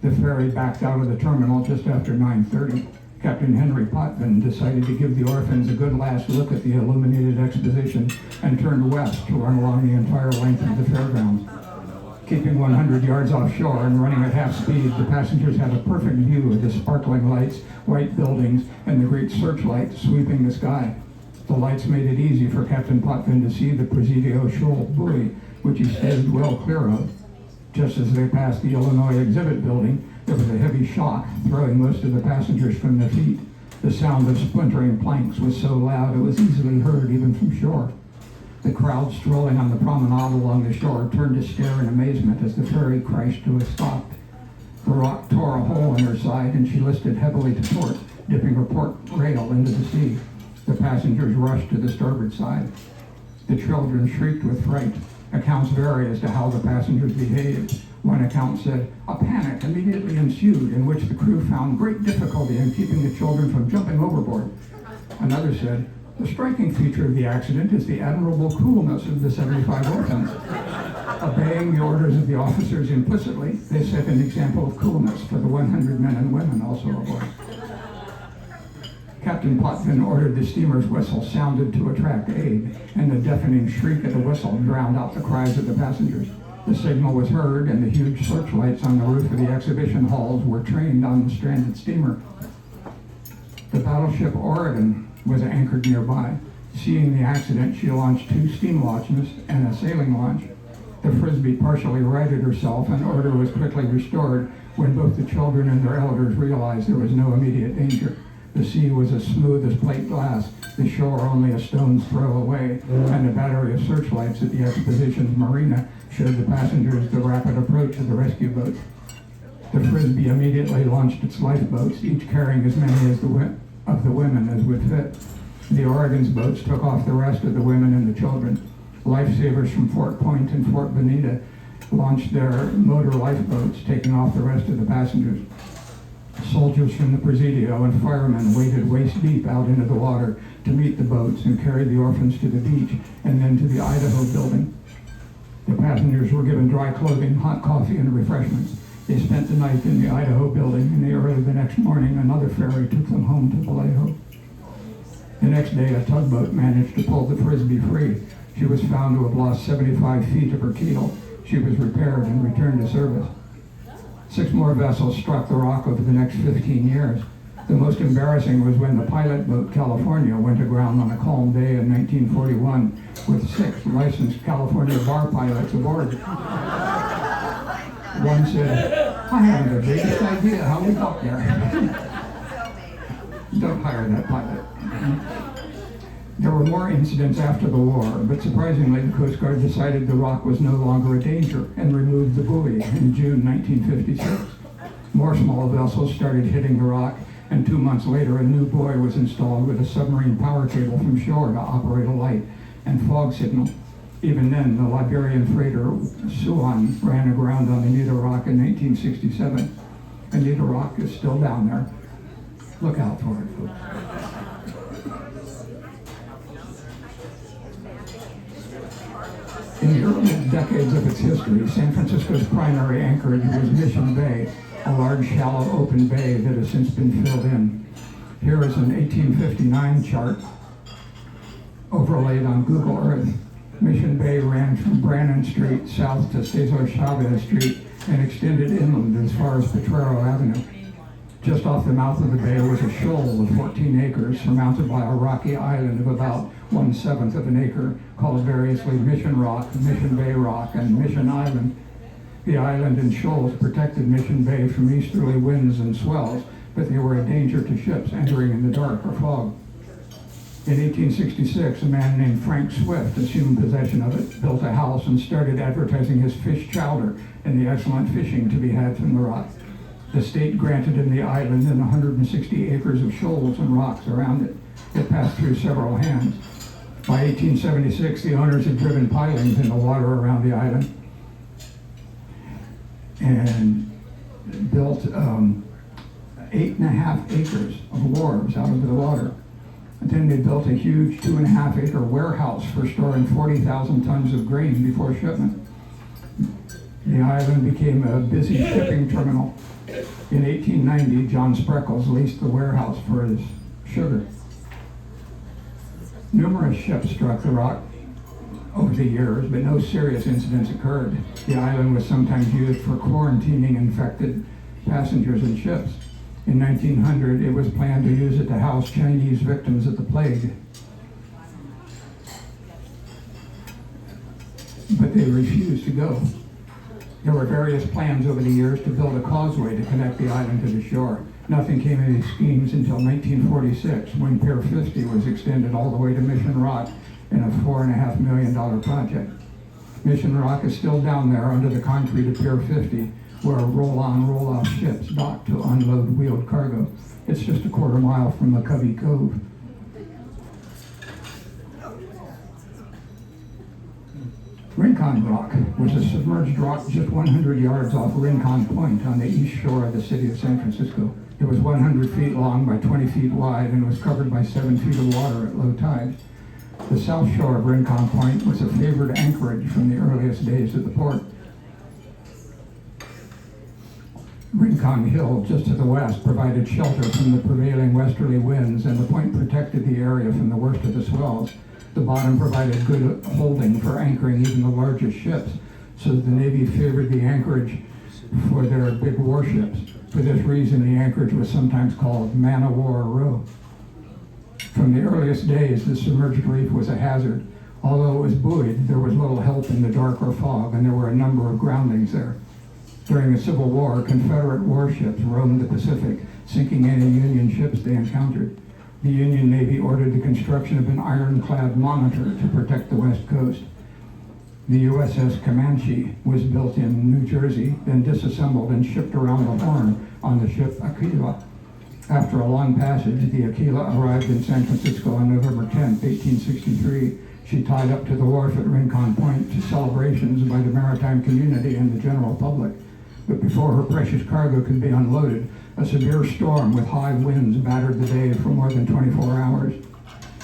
The ferry backed out of the terminal just after 9:30. Captain Henry Potvin decided to give the orphans a good last look at the illuminated exposition and turned west to run along the entire length of the fairgrounds. Keeping 100 yards offshore and running at half speed, the passengers had a perfect view of the sparkling lights, white buildings, and the great searchlight sweeping the sky. The lights made it easy for Captain Potvin to see the Presidio Shoal buoy, which he stayed well clear of. Just as they passed the Illinois exhibit building, there was a heavy shock, throwing most of the passengers from their feet. The sound of splintering planks was so loud it was easily heard even from shore. The crowd strolling on the promenade along the shore turned to stare in amazement as the ferry crashed to a stop. The rock tore a hole in her side, and she listed heavily to port, dipping her port rail into the sea. The passengers rushed to the starboard side. The children shrieked with fright. Accounts vary as to how the passengers behaved. One account said, "A panic immediately ensued in which the crew found great difficulty in keeping the children from jumping overboard." Another said, "The striking feature of the accident is the admirable coolness of the 75 orphans. Obeying the orders of the officers implicitly, they set an example of coolness for the 100 men and women also aboard." Captain Potvin ordered the steamer's whistle sounded to attract aid, and the deafening shriek of the whistle drowned out the cries of the passengers. The signal was heard, and the huge searchlights on the roof of the exhibition halls were trained on the stranded steamer. The battleship Oregon was anchored nearby. Seeing the accident, she launched 2 steam launches and a sailing launch. The Frisbee partially righted herself, and order was quickly restored when both the children and their elders realized there was no immediate danger. The sea was as smooth as plate glass, the shore only a stone's throw away, and a battery of searchlights at the exposition's marina showed the passengers the rapid approach of the rescue boats. The Frisbee immediately launched its lifeboats, each carrying as many of the women as would fit. The Oregon's boats took off the rest of the women and the children. Lifesavers from Fort Point and Fort Bonita launched their motor lifeboats, taking off the rest of the passengers. Soldiers from the Presidio and firemen waded waist deep out into the water to meet the boats and carry the orphans to the beach and then to the Idaho building. The passengers were given dry clothing, hot coffee, and refreshments. They spent the night in the Idaho building, and early the next morning another ferry took them home to Vallejo. The next day a tugboat managed to pull the Frisbee free. She was found to have lost 75 feet of her keel. She was repaired and returned to service. 6 more vessels struck the rock over the next 15 years. The most embarrassing was when the pilot boat California went aground on a calm day in 1941 with 6 licensed California bar pilots aboard. One said, "I haven't the biggest idea how we got there." Don't hire that pilot. There were more incidents after the war, but surprisingly the Coast Guard decided the rock was no longer a danger and removed the buoy in June 1956. More small vessels started hitting the rock, and 2 months later a new buoy was installed with a submarine power cable from shore to operate a light and fog signal. Even then, the Liberian freighter Suan ran aground on Anita Rock in 1967. Anita Rock is still down there. Look out for it, folks. In the early decades of its history, San Francisco's primary anchorage was Mission Bay, a large, shallow, open bay that has since been filled in. Here is an 1859 chart overlaid on Google Earth. Mission Bay ran from Brannan Street south to Cesar Chavez Street and extended inland as far as Potrero Avenue. Just off the mouth of the bay was a shoal of 14 acres surmounted by a rocky island of about 1/7 of an acre called variously Mission Rock, Mission Bay Rock, and Mission Island. The island and shoals protected Mission Bay from easterly winds and swells, but they were a danger to ships entering in the dark or fog. In 1866, a man named Frank Swift assumed possession of it, built a house, and started advertising his fish chowder and the excellent fishing to be had from the rock. The state granted him the island and 160 acres of shoals and rocks around it. It passed through several hands. By 1876, the owners had driven pilings in the water around the island and built 8.5 acres of wharves out of the water. And then they built a huge 2.5 acre warehouse for storing 40,000 tons of grain before shipment. The island became a busy shipping terminal. In 1890, John Spreckles leased the warehouse for his sugar. Numerous ships struck the rock over the years, but no serious incidents occurred. The island was sometimes used for quarantining infected passengers and ships. In 1900, it was planned to use it to house Chinese victims of the plague. But they refused to go. There were various plans over the years to build a causeway to connect the island to the shore. Nothing came of these schemes until 1946, when Pier 50 was extended all the way to Mission Rock in a $4.5 million project. Mission Rock is still down there under the concrete of Pier 50, where roll-on, roll-off ships dock to unload wheeled cargo. It's just a quarter mile from McCovey Cove. Rincon Rock was a submerged rock just 100 yards off Rincon Point on the east shore of the city of San Francisco. It was 100 feet long by 20 feet wide and was covered by 7 feet of water at low tide. The south shore of Rincon Point was a favored anchorage from the earliest days of the port. Rincon Hill, just to the west, provided shelter from the prevailing westerly winds, and the point protected the area from the worst of the swells. The bottom provided good holding for anchoring even the largest ships, so the Navy favored the anchorage for their big warships. For this reason, the anchorage was sometimes called Man-o'-War Row. From the earliest days, the submerged reef was a hazard. Although it was buoyed, there was little help in the dark or fog, and there were a number of groundings there. During the Civil War, Confederate warships roamed the Pacific, sinking any Union ships they encountered. The Union Navy ordered the construction of an ironclad monitor to protect the West Coast. The USS Comanche was built in New Jersey, then disassembled and shipped around the Horn on the ship Aquila. After a long passage, the Aquila arrived in San Francisco on November 10, 1863. She tied up to the wharf at Rincon Point to celebrations by the maritime community and the general public. But before her precious cargo could be unloaded, a severe storm with high winds battered the bay for more than 24 hours.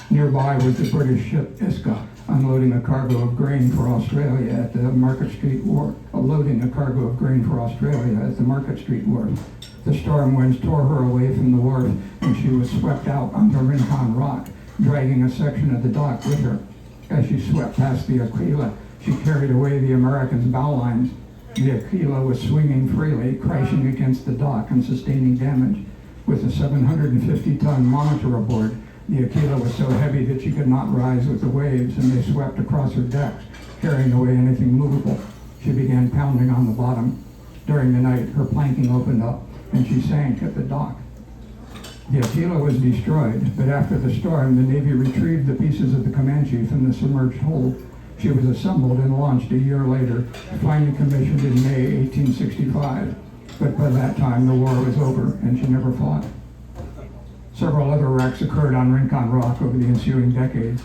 Nearby was the British ship Isca, unloading a cargo of grain for Australia at the Market Street Wharf, loading a cargo of grain for Australia at the Market Street Wharf. The storm winds tore her away from the wharf, and she was swept out onto Rincon Rock, dragging a section of the dock with her. As she swept past the Aquila, she carried away the Americans' bow lines. The Aquila was swinging freely, crashing against the dock and sustaining damage. With a 750-ton monitor aboard, the Aquila was so heavy that she could not rise with the waves, and they swept across her decks, carrying away anything movable. She began pounding on the bottom. During the night, her planking opened up, and she sank at the dock. The Aquila was destroyed, but after the storm, the Navy retrieved the pieces of the Comanche from the submerged hold. She was assembled and launched a year later, finally commissioned in May 1865. But by that time, the war was over, and she never fought. Several other wrecks occurred on Rincon Rock over the ensuing decades.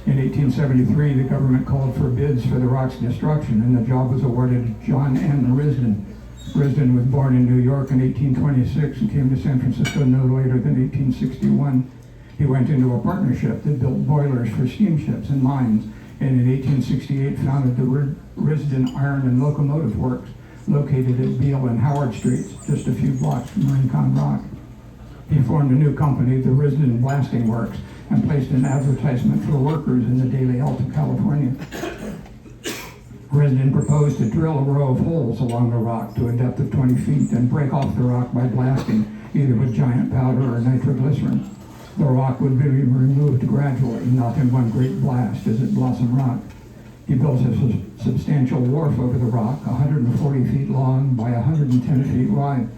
In 1873, the government called for bids for the rock's destruction, and the job was awarded to John N. Risden. Risden was born in New York in 1826 and came to San Francisco no later than 1861. He went into a partnership that built boilers for steamships and mines, and in 1868 founded the Risden Iron and Locomotive Works, located at Beale and Howard Streets, just a few blocks from Rincon Rock. He formed a new company, the Risden Blasting Works, and placed an advertisement for workers in the Daily Alta, California. Risden proposed to drill a row of holes along the rock to a depth of 20 feet and break off the rock by blasting, either with giant powder or nitroglycerin. The rock would be removed gradually, not in one great blast as at Blossom Rock. He built a substantial wharf over the rock, 140 feet long by 110 feet wide.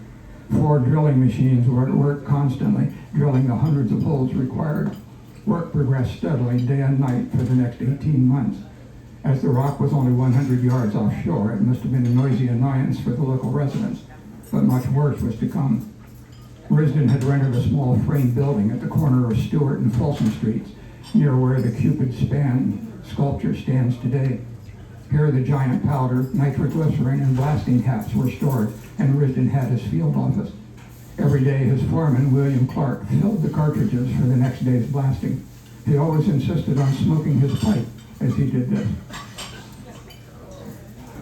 4 drilling machines were at work constantly, drilling the hundreds of holes required. Work progressed steadily day and night for the next 18 months. As the rock was only 100 yards offshore, it must have been a noisy annoyance for the local residents, but much worse was to come. Risden had rented a small frame building at the corner of Stewart and Folsom Streets, near where the Cupid Span sculpture stands today. Here the giant powder, nitroglycerin, and blasting caps were stored, and Risden had his field office. Every day his foreman, William Clark, filled the cartridges for the next day's blasting. He always insisted on smoking his pipe as he did this.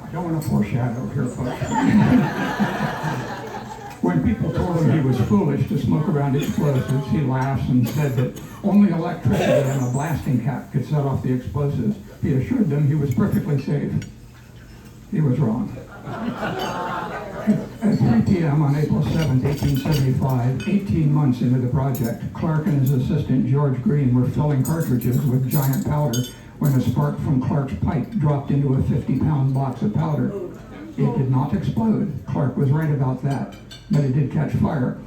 I don't want to foreshadow here, folks. When people told him he was foolish to smoke around explosives, he laughed and said that only electricity and a blasting cap could set off the explosives. He assured them he was perfectly safe. He was wrong. At 3 p.m. on April 7, 1875, 18 months into the project, Clark and his assistant George Green were filling cartridges with giant powder when a spark from Clark's pipe dropped into a 50-pound box of powder. It did not explode. Clark was right about that, but it did catch fire.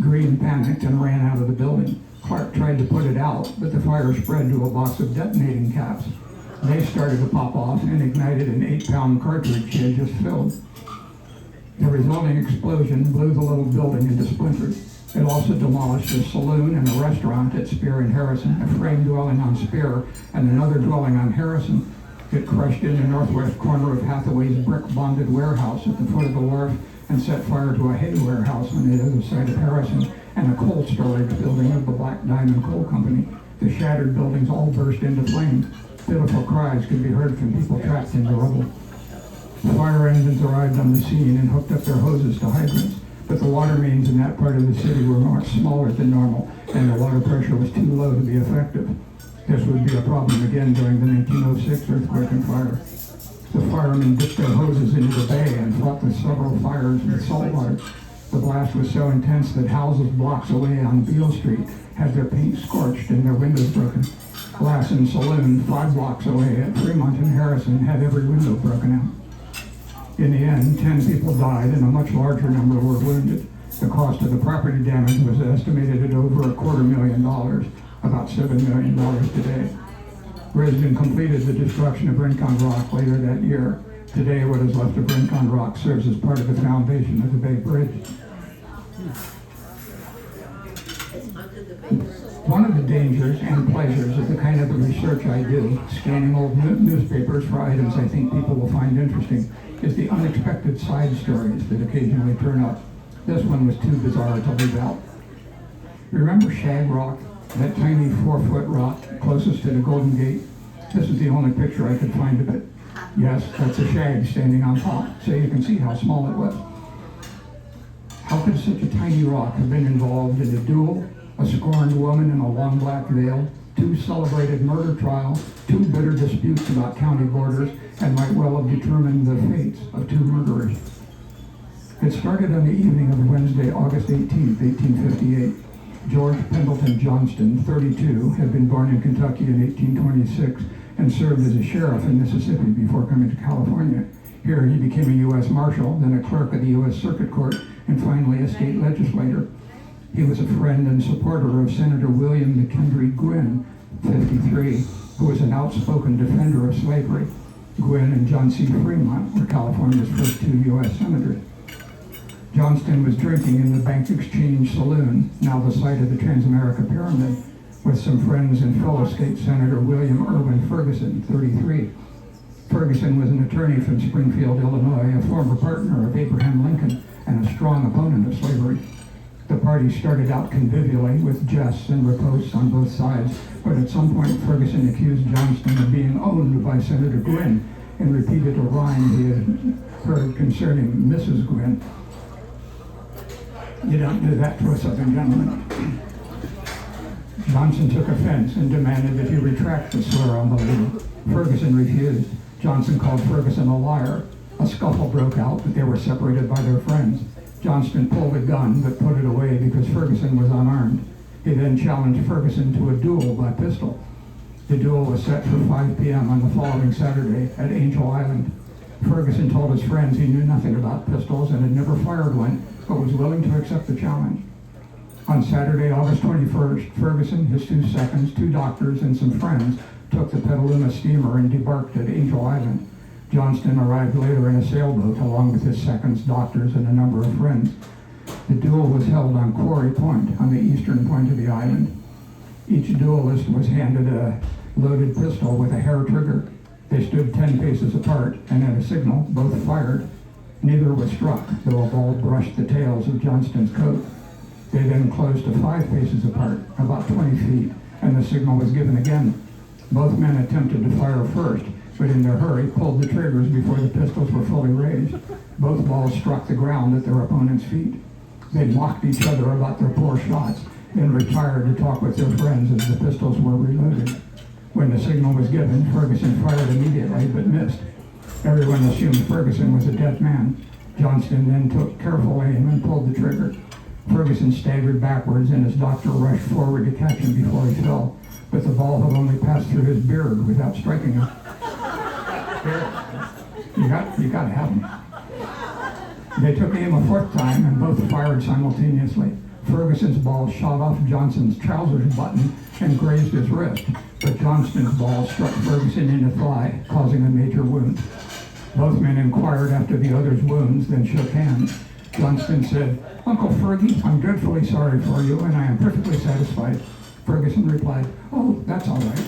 Green panicked and ran out of the building. Clark tried to put it out, but the fire spread to a box of detonating caps. They started to pop off and ignited an 8-pound cartridge he had just filled. The resulting explosion blew the little building into splinters. It also demolished a saloon and a restaurant at Spear and Harrison, a frame dwelling on Spear and another dwelling on Harrison. It crushed in the northwest corner of Hathaway's brick-bonded warehouse at the foot of the wharf and set fire to a hay warehouse on the other side of Harrison and a coal storage building of the Black Diamond Coal Company. The shattered buildings all burst into flames. Pitiful cries could be heard from people trapped in the rubble. Fire engines arrived on the scene and hooked up their hoses to hydrants, but the water mains in that part of the city were much smaller than normal, and the water pressure was too low to be effective. This would be a problem again during the 1906 earthquake and fire. The firemen dipped their hoses into the bay and fought the several fires with salt water. The blast was so intense that houses blocks away on Beale Street had their paint scorched and their windows broken. Glass and Saloon, 5 blocks away at Fremont and Harrison, had every window broken out. In the end, 10 people died and a much larger number were wounded. The cost of the property damage was estimated at over $250,000, about $7 million today. Risden completed the destruction of Rincon Rock later that year. Today, what is left of Rincon Rock serves as part of the foundation of the Bay Bridge. One of the dangers and pleasures of the kind of research I do, scanning old newspapers for items I think people will find interesting, is the unexpected side stories that occasionally turn up. This one was too bizarre to leave out. Remember Shag Rock, that tiny 4-foot rock closest to the Golden Gate? This is the only picture I could find of it. Yes, that's a shag standing on top, so you can see how small it was. How could such a tiny rock have been involved in a duel, a scorned woman in a long black veil, 2 celebrated murder trials, 2 bitter disputes about county borders, and might well have determined the fates of 2 murderers? It started on the evening of Wednesday, August 18th, 1858. George Pendleton Johnston, 32, had been born in Kentucky in 1826 and served as a sheriff in Mississippi before coming to California. Here he became a U.S. Marshal, then a clerk of the U.S. Circuit Court, and finally a state legislator. He was a friend and supporter of Senator William McKendry Gwynn, 53, who was an outspoken defender of slavery. Gwynn and John C. Fremont were California's first two U.S. senators. Johnston was drinking in the Bank Exchange Saloon, now the site of the Transamerica Pyramid, with some friends and fellow state Senator William Irwin Ferguson, 33. Ferguson was an attorney from Springfield, Illinois, a former partner of Abraham Lincoln, and a strong opponent of slavery. The party started out convivially with jests and riposts on both sides, but at some point Ferguson accused Johnston of being owned by Senator Gwynn and repeated a rhyme he had heard concerning Mrs. Gwynn. You don't do that to a Southern gentleman. Johnson took offense and demanded that he retract the slur on the lady. Ferguson refused. Johnson called Ferguson a liar. A scuffle broke out, but they were separated by their friends. Johnston pulled a gun, but put it away because Ferguson was unarmed. He then challenged Ferguson to a duel by pistol. The duel was set for 5 p.m. on the following Saturday at Angel Island. Ferguson told his friends he knew nothing about pistols and had never fired one, but was willing to accept the challenge. On Saturday, August 21st, Ferguson, his 2 seconds, 2 doctors, and some friends took the Petaluma steamer and debarked at Angel Island. Johnston arrived later in a sailboat along with his seconds, doctors, and a number of friends. The duel was held on Quarry Point, on the eastern point of the island. Each duelist was handed a loaded pistol with a hair trigger. They stood 10 paces apart, and at a signal, both fired. Neither was struck, though a ball brushed the tails of Johnston's coat. They then closed to 5 paces apart, about 20 feet, and the signal was given again. Both men attempted to fire first, but in their hurry pulled the triggers before the pistols were fully raised. Both balls struck the ground at their opponent's feet. They mocked each other about their poor shots, then retired to talk with their friends as the pistols were reloaded. When the signal was given, Ferguson fired immediately, but missed. Everyone assumed Ferguson was a dead man. Johnston then took careful aim and pulled the trigger. Ferguson staggered backwards, and his doctor rushed forward to catch him before he fell, but the ball had only passed through his beard without striking him. You got to have him. They took aim a 4th time, and both fired simultaneously. Ferguson's ball shot off Johnson's trousers button and grazed his wrist, but Johnston's ball struck Ferguson in the thigh, causing a major wound. Both men inquired after the other's wounds, then shook hands. Johnston said, "Uncle Fergie, I'm dreadfully sorry for you, and I am perfectly satisfied." Ferguson replied, "Oh, that's all right."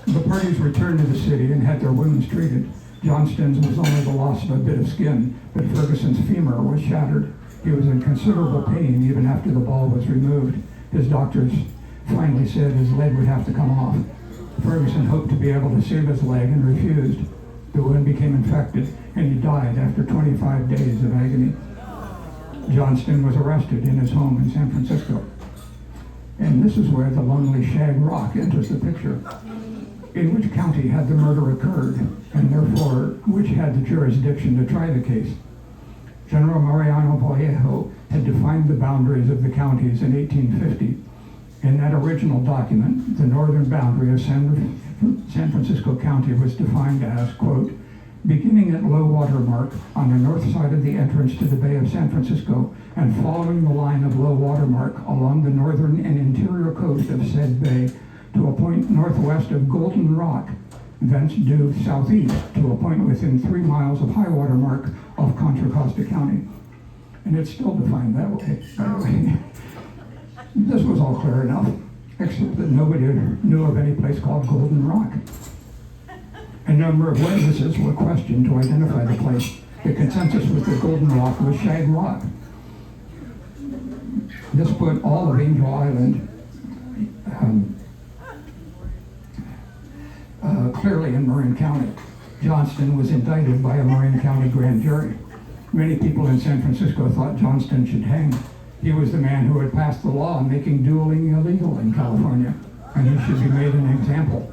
The parties returned to the city and had their wounds treated. Johnston's was only the loss of a bit of skin, but Ferguson's femur was shattered. He was in considerable pain even after the ball was removed. His doctors finally said his leg would have to come off. Ferguson hoped to be able to save his leg and refused. The wound became infected, and he died after 25 days of agony. Johnston was arrested in his home in San Francisco. And this is where the lonely Shag Rock enters the picture. In which county had the murder occurred, and therefore which had the jurisdiction to try the case? General Mariano Vallejo had defined the boundaries of the counties in 1850. In that original document, the northern boundary of San Francisco County was defined as, quote, beginning at low water mark on the north side of the entrance to the Bay of San Francisco and following the line of low water mark along the northern and interior coast of said bay to a point northwest of Golden Rock, thence due southeast to a point within 3 miles of high water mark of Contra Costa County. And it's still defined that way, by the way. This was all clear enough, except that nobody knew of any place called Golden Rock. A number of witnesses were questioned to identify the place. The consensus was that Golden Rock was Shag Rock. This put all of Angel Island clearly in Marin County. Johnston was indicted by a Marin County grand jury. Many people in San Francisco thought Johnston should hang. He was the man who had passed the law making dueling illegal in California, and he should be made an example.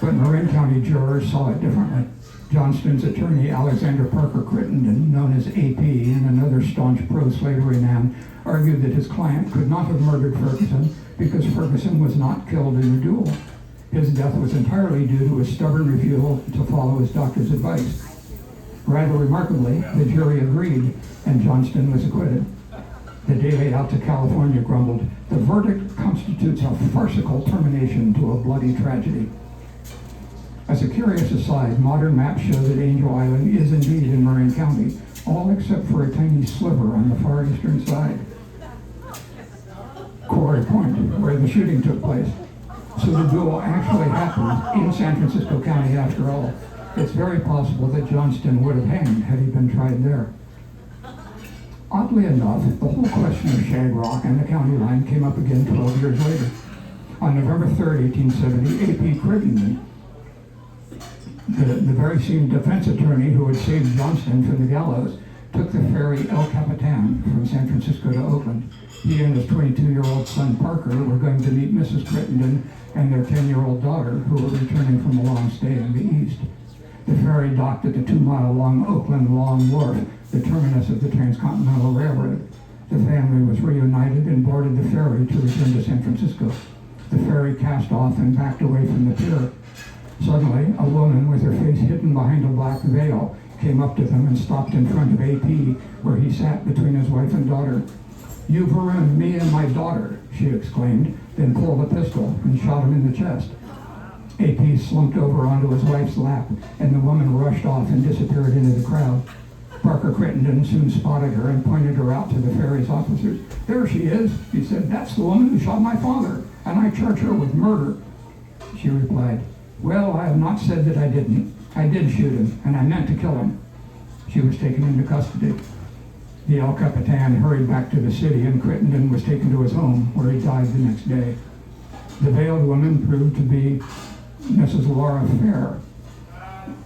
But Marin County jurors saw it differently. Johnston's attorney, Alexander Parker Crittenden, known as AP, and another staunch pro-slavery man, argued that his client could not have murdered Ferguson because Ferguson was not killed in a duel. His death was entirely due to his stubborn refusal to follow his doctor's advice. Rather remarkably, the jury agreed, and Johnston was acquitted. The Daily Alta California grumbled, "The verdict constitutes a farcical termination to a bloody tragedy." As a curious aside, modern maps show that Angel Island is indeed in Marin County, all except for a tiny sliver on the far eastern side. Quarry Point, where the shooting took place. So the duel actually happened in San Francisco County after all. It's very possible that Johnston would have hanged had he been tried there. Oddly enough, the whole question of Shag Rock and the county line came up again 12 years later. On November 3rd, 1870, A.P. Crittenden, the very same defense attorney who had saved Johnston from the gallows, took the ferry El Capitan from San Francisco to Oakland. He and his 22-year-old son Parker were going to meet Mrs. Crittenden and their 10-year-old daughter, who were returning from a long stay in the East. The ferry docked at the 2-mile-long Oakland Long Wharf, the terminus of the Transcontinental Railroad. The family was reunited and boarded the ferry to return to San Francisco. The ferry cast off and backed away from the pier. Suddenly, a woman with her face hidden behind a black veil came up to them and stopped in front of A.P., where he sat between his wife and daughter. "You've ruined me and my daughter," she exclaimed, then pulled a pistol and shot him in the chest. A.P. slumped over onto his wife's lap, and the woman rushed off and disappeared into the crowd. Parker Crittenden soon spotted her and pointed her out to the ferry's officers. "There she is," he said. "That's the woman who shot my father, and I charge her with murder." She replied, "Well, I have not said that I didn't. I did shoot him, and I meant to kill him." She was taken into custody. The El Capitan hurried back to the city, and Crittenden was taken to his home, where he died the next day. The veiled woman proved to be Mrs. Laura Fair,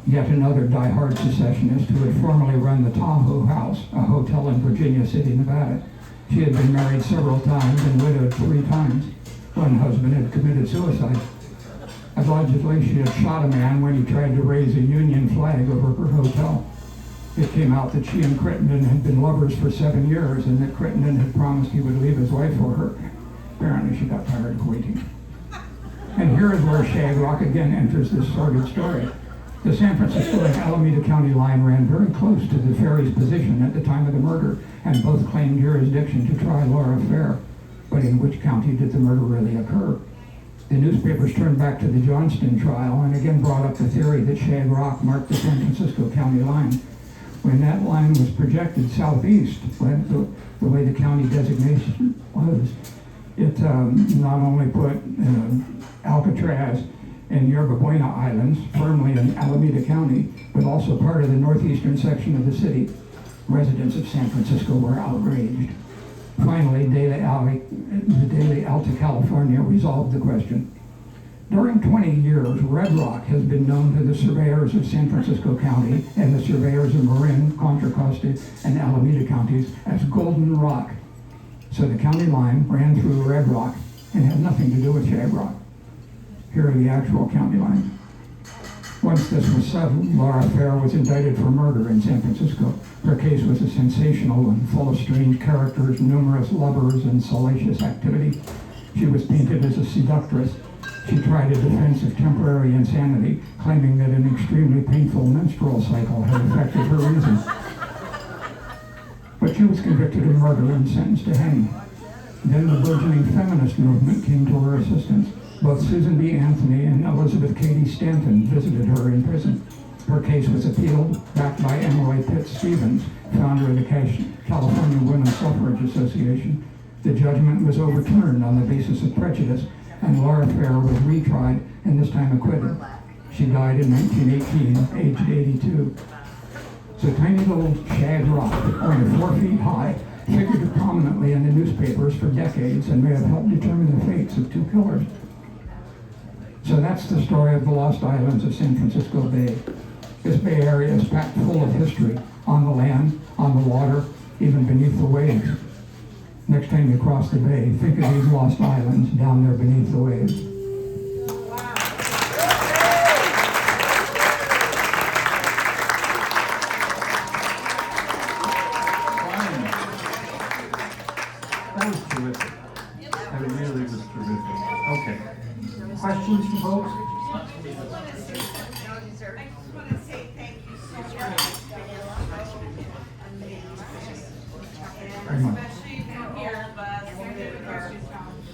yet another die-hard secessionist who had formerly run the Tahoe House, a hotel in Virginia City, Nevada. She had been married several times and widowed 3 times. One husband had committed suicide. Allegedly, she had shot a man when he tried to raise a Union flag over her hotel. It came out that she and Crittenden had been lovers for 7 years, and that Crittenden had promised he would leave his wife for her. Apparently, she got tired of waiting. And here is where Shag Rock again enters this sordid story. The San Francisco and Alameda County line ran very close to the ferry's position at the time of the murder, and both claimed jurisdiction to try Laura Fair. But in which county did the murder really occur? The newspapers turned back to the Johnston trial and again brought up the theory that Shag Rock marked the San Francisco County line. When that line was projected southeast, the way the county designation was, it not only put Alcatraz and Yerba Buena Islands firmly in Alameda County, but also part of the northeastern section of the city. Residents of San Francisco were outraged. Finally, the Daily Alta California resolved the question. During 20 years, Red Rock has been known to the surveyors of San Francisco County and the surveyors of Marin, Contra Costa, and Alameda counties as Golden Rock. So the county line ran through Red Rock and had nothing to do with Shag Rock. Here are the actual county lines. Once this was settled, Laura Fair was indicted for murder in San Francisco. Her case was a sensational and full of strange characters, numerous lovers, and salacious activity. She was painted as a seductress. She tried a defense of temporary insanity, claiming that an extremely painful menstrual cycle had affected her reason. But she was convicted of murder and sentenced to hang. Then the burgeoning feminist movement came to her assistance. Both Susan B. Anthony and Elizabeth Cady Stanton visited her in prison. Her case was appealed, backed by Emily Pitt Stevens, founder of the California Women's Suffrage Association. The judgment was overturned on the basis of prejudice, and Laura Fair was retried and this time acquitted. She died in 1918, aged 82. So tiny little Shag Rock, only 4 feet high, figured prominently in the newspapers for decades and may have helped determine the fates of 2 killers. So that's the story of the Lost Islands of San Francisco Bay. This Bay Area is packed full of history, on the land, on the water, even beneath the waves. Next time you cross the bay, think of these lost islands down there beneath the waves. That's terrific. Okay. Questions for folks? I just want to say thank you so much. Very And much. especially for all of us that are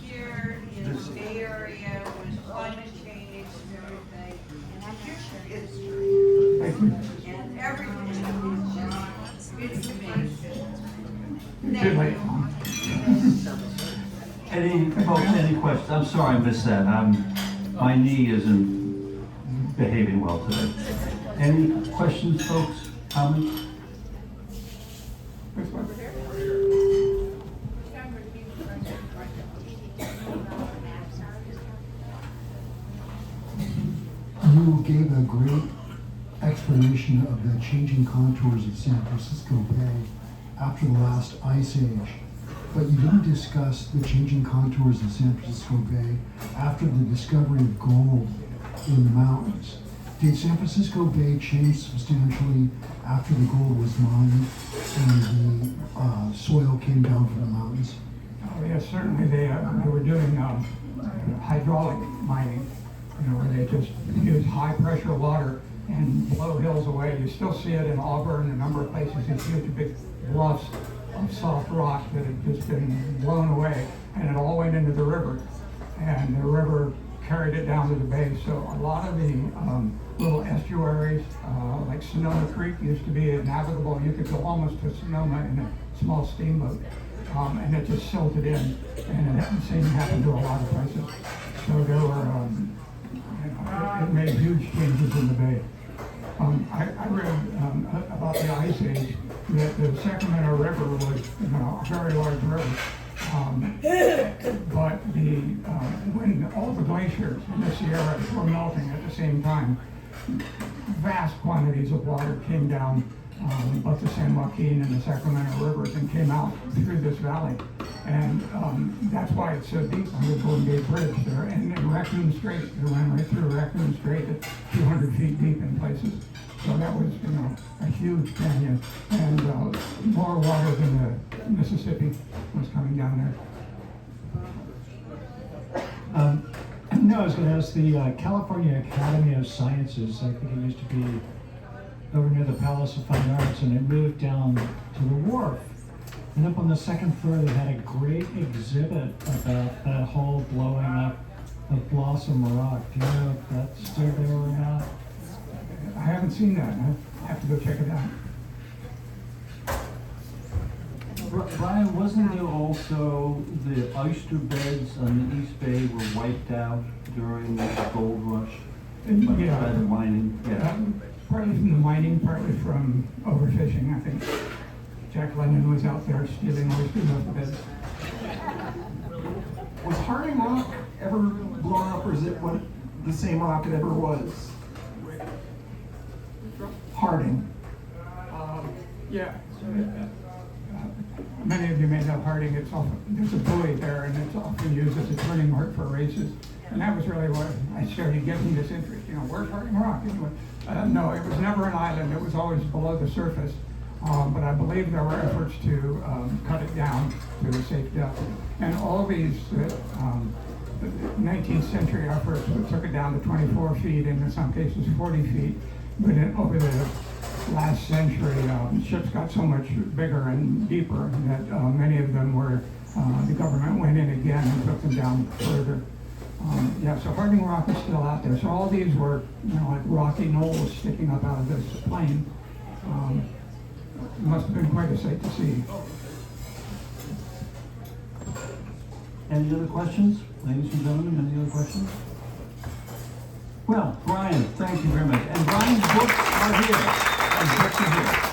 here in the Bay Area with climate change and everything. And I'm here history Thank you. and everything is just, it's amazing. Too late. Any, folks, any questions? I'm sorry I missed that. My knee isn't behaving well today. Any questions, folks? Comments? This one. You gave a great explanation of the changing contours of San Francisco Bay after the last ice age, but you didn't discuss the changing contours of San Francisco Bay after the discovery of gold in the mountains. Did San Francisco Bay change substantially after the gold was mined and the soil came down from the mountains? Oh, yes, certainly they were doing hydraulic mining, where they just use high pressure water and blow hills away. You still see it in Auburn, a number of places, these huge big bluffs of soft rock that had just been blown away, and it all went into the river. And the river carried it down to the bay. So a lot of the little estuaries, like Sonoma Creek, used to be navigable. You could go almost to Sonoma in a small steamboat, and it just silted in. And the same happened to a lot of places. So there were, it made huge changes in the bay. I read about the Ice Age that the Sacramento River was, a very large river. But when all the glaciers in the Sierras were melting at the same time, vast quantities of water came down both the San Joaquin and the Sacramento rivers and came out through this valley. And that's why it's so deep on the Golden Gate Bridge there. And in Raccoon Strait, it ran right through Raccoon Strait at 200 feet deep in places. So that was, a huge canyon. And more water than the Mississippi was coming down there. No, I was going to ask the California Academy of Sciences. I think it used to be over near the Palace of Fine Arts, and it moved down to the wharf. And up on the second floor, they had a great exhibit about that whole blowing up of Blossom Rock. Do you know if that's still there or not? I haven't seen that. I have to go check it out. Brian, wasn't there also the oyster beds on the East Bay were wiped out during the gold rush? Yeah. By the mining? Yeah. Partly from the mining, partly from overfishing, I think. Jack London was out there stealing oysters off the beds. Was Harding Rock ever blown up, or is it what the same rock it ever was? Harding. Yeah. Many of you may know Harding. It's often, there's a buoy there, and it's often used as a turning mark for races. And that was really what I started getting this interest. Where's Harding Rock? Anyway, no, it was never an island. It was always below the surface. But I believe there were efforts to cut it down to a safe depth. And all these 19th century efforts took it down to 24 feet, and in some cases 40 feet. But over the last century, ships got so much bigger and deeper that many of them were, the government went in again and took them down further. So Harding Rock is still out there. So all these were, like rocky knolls sticking up out of this plain. It must have been quite a sight to see. Any other questions? Ladies and gentlemen, any other questions? Well, Brian, thank you very much. And Brian's books are here. His books are here.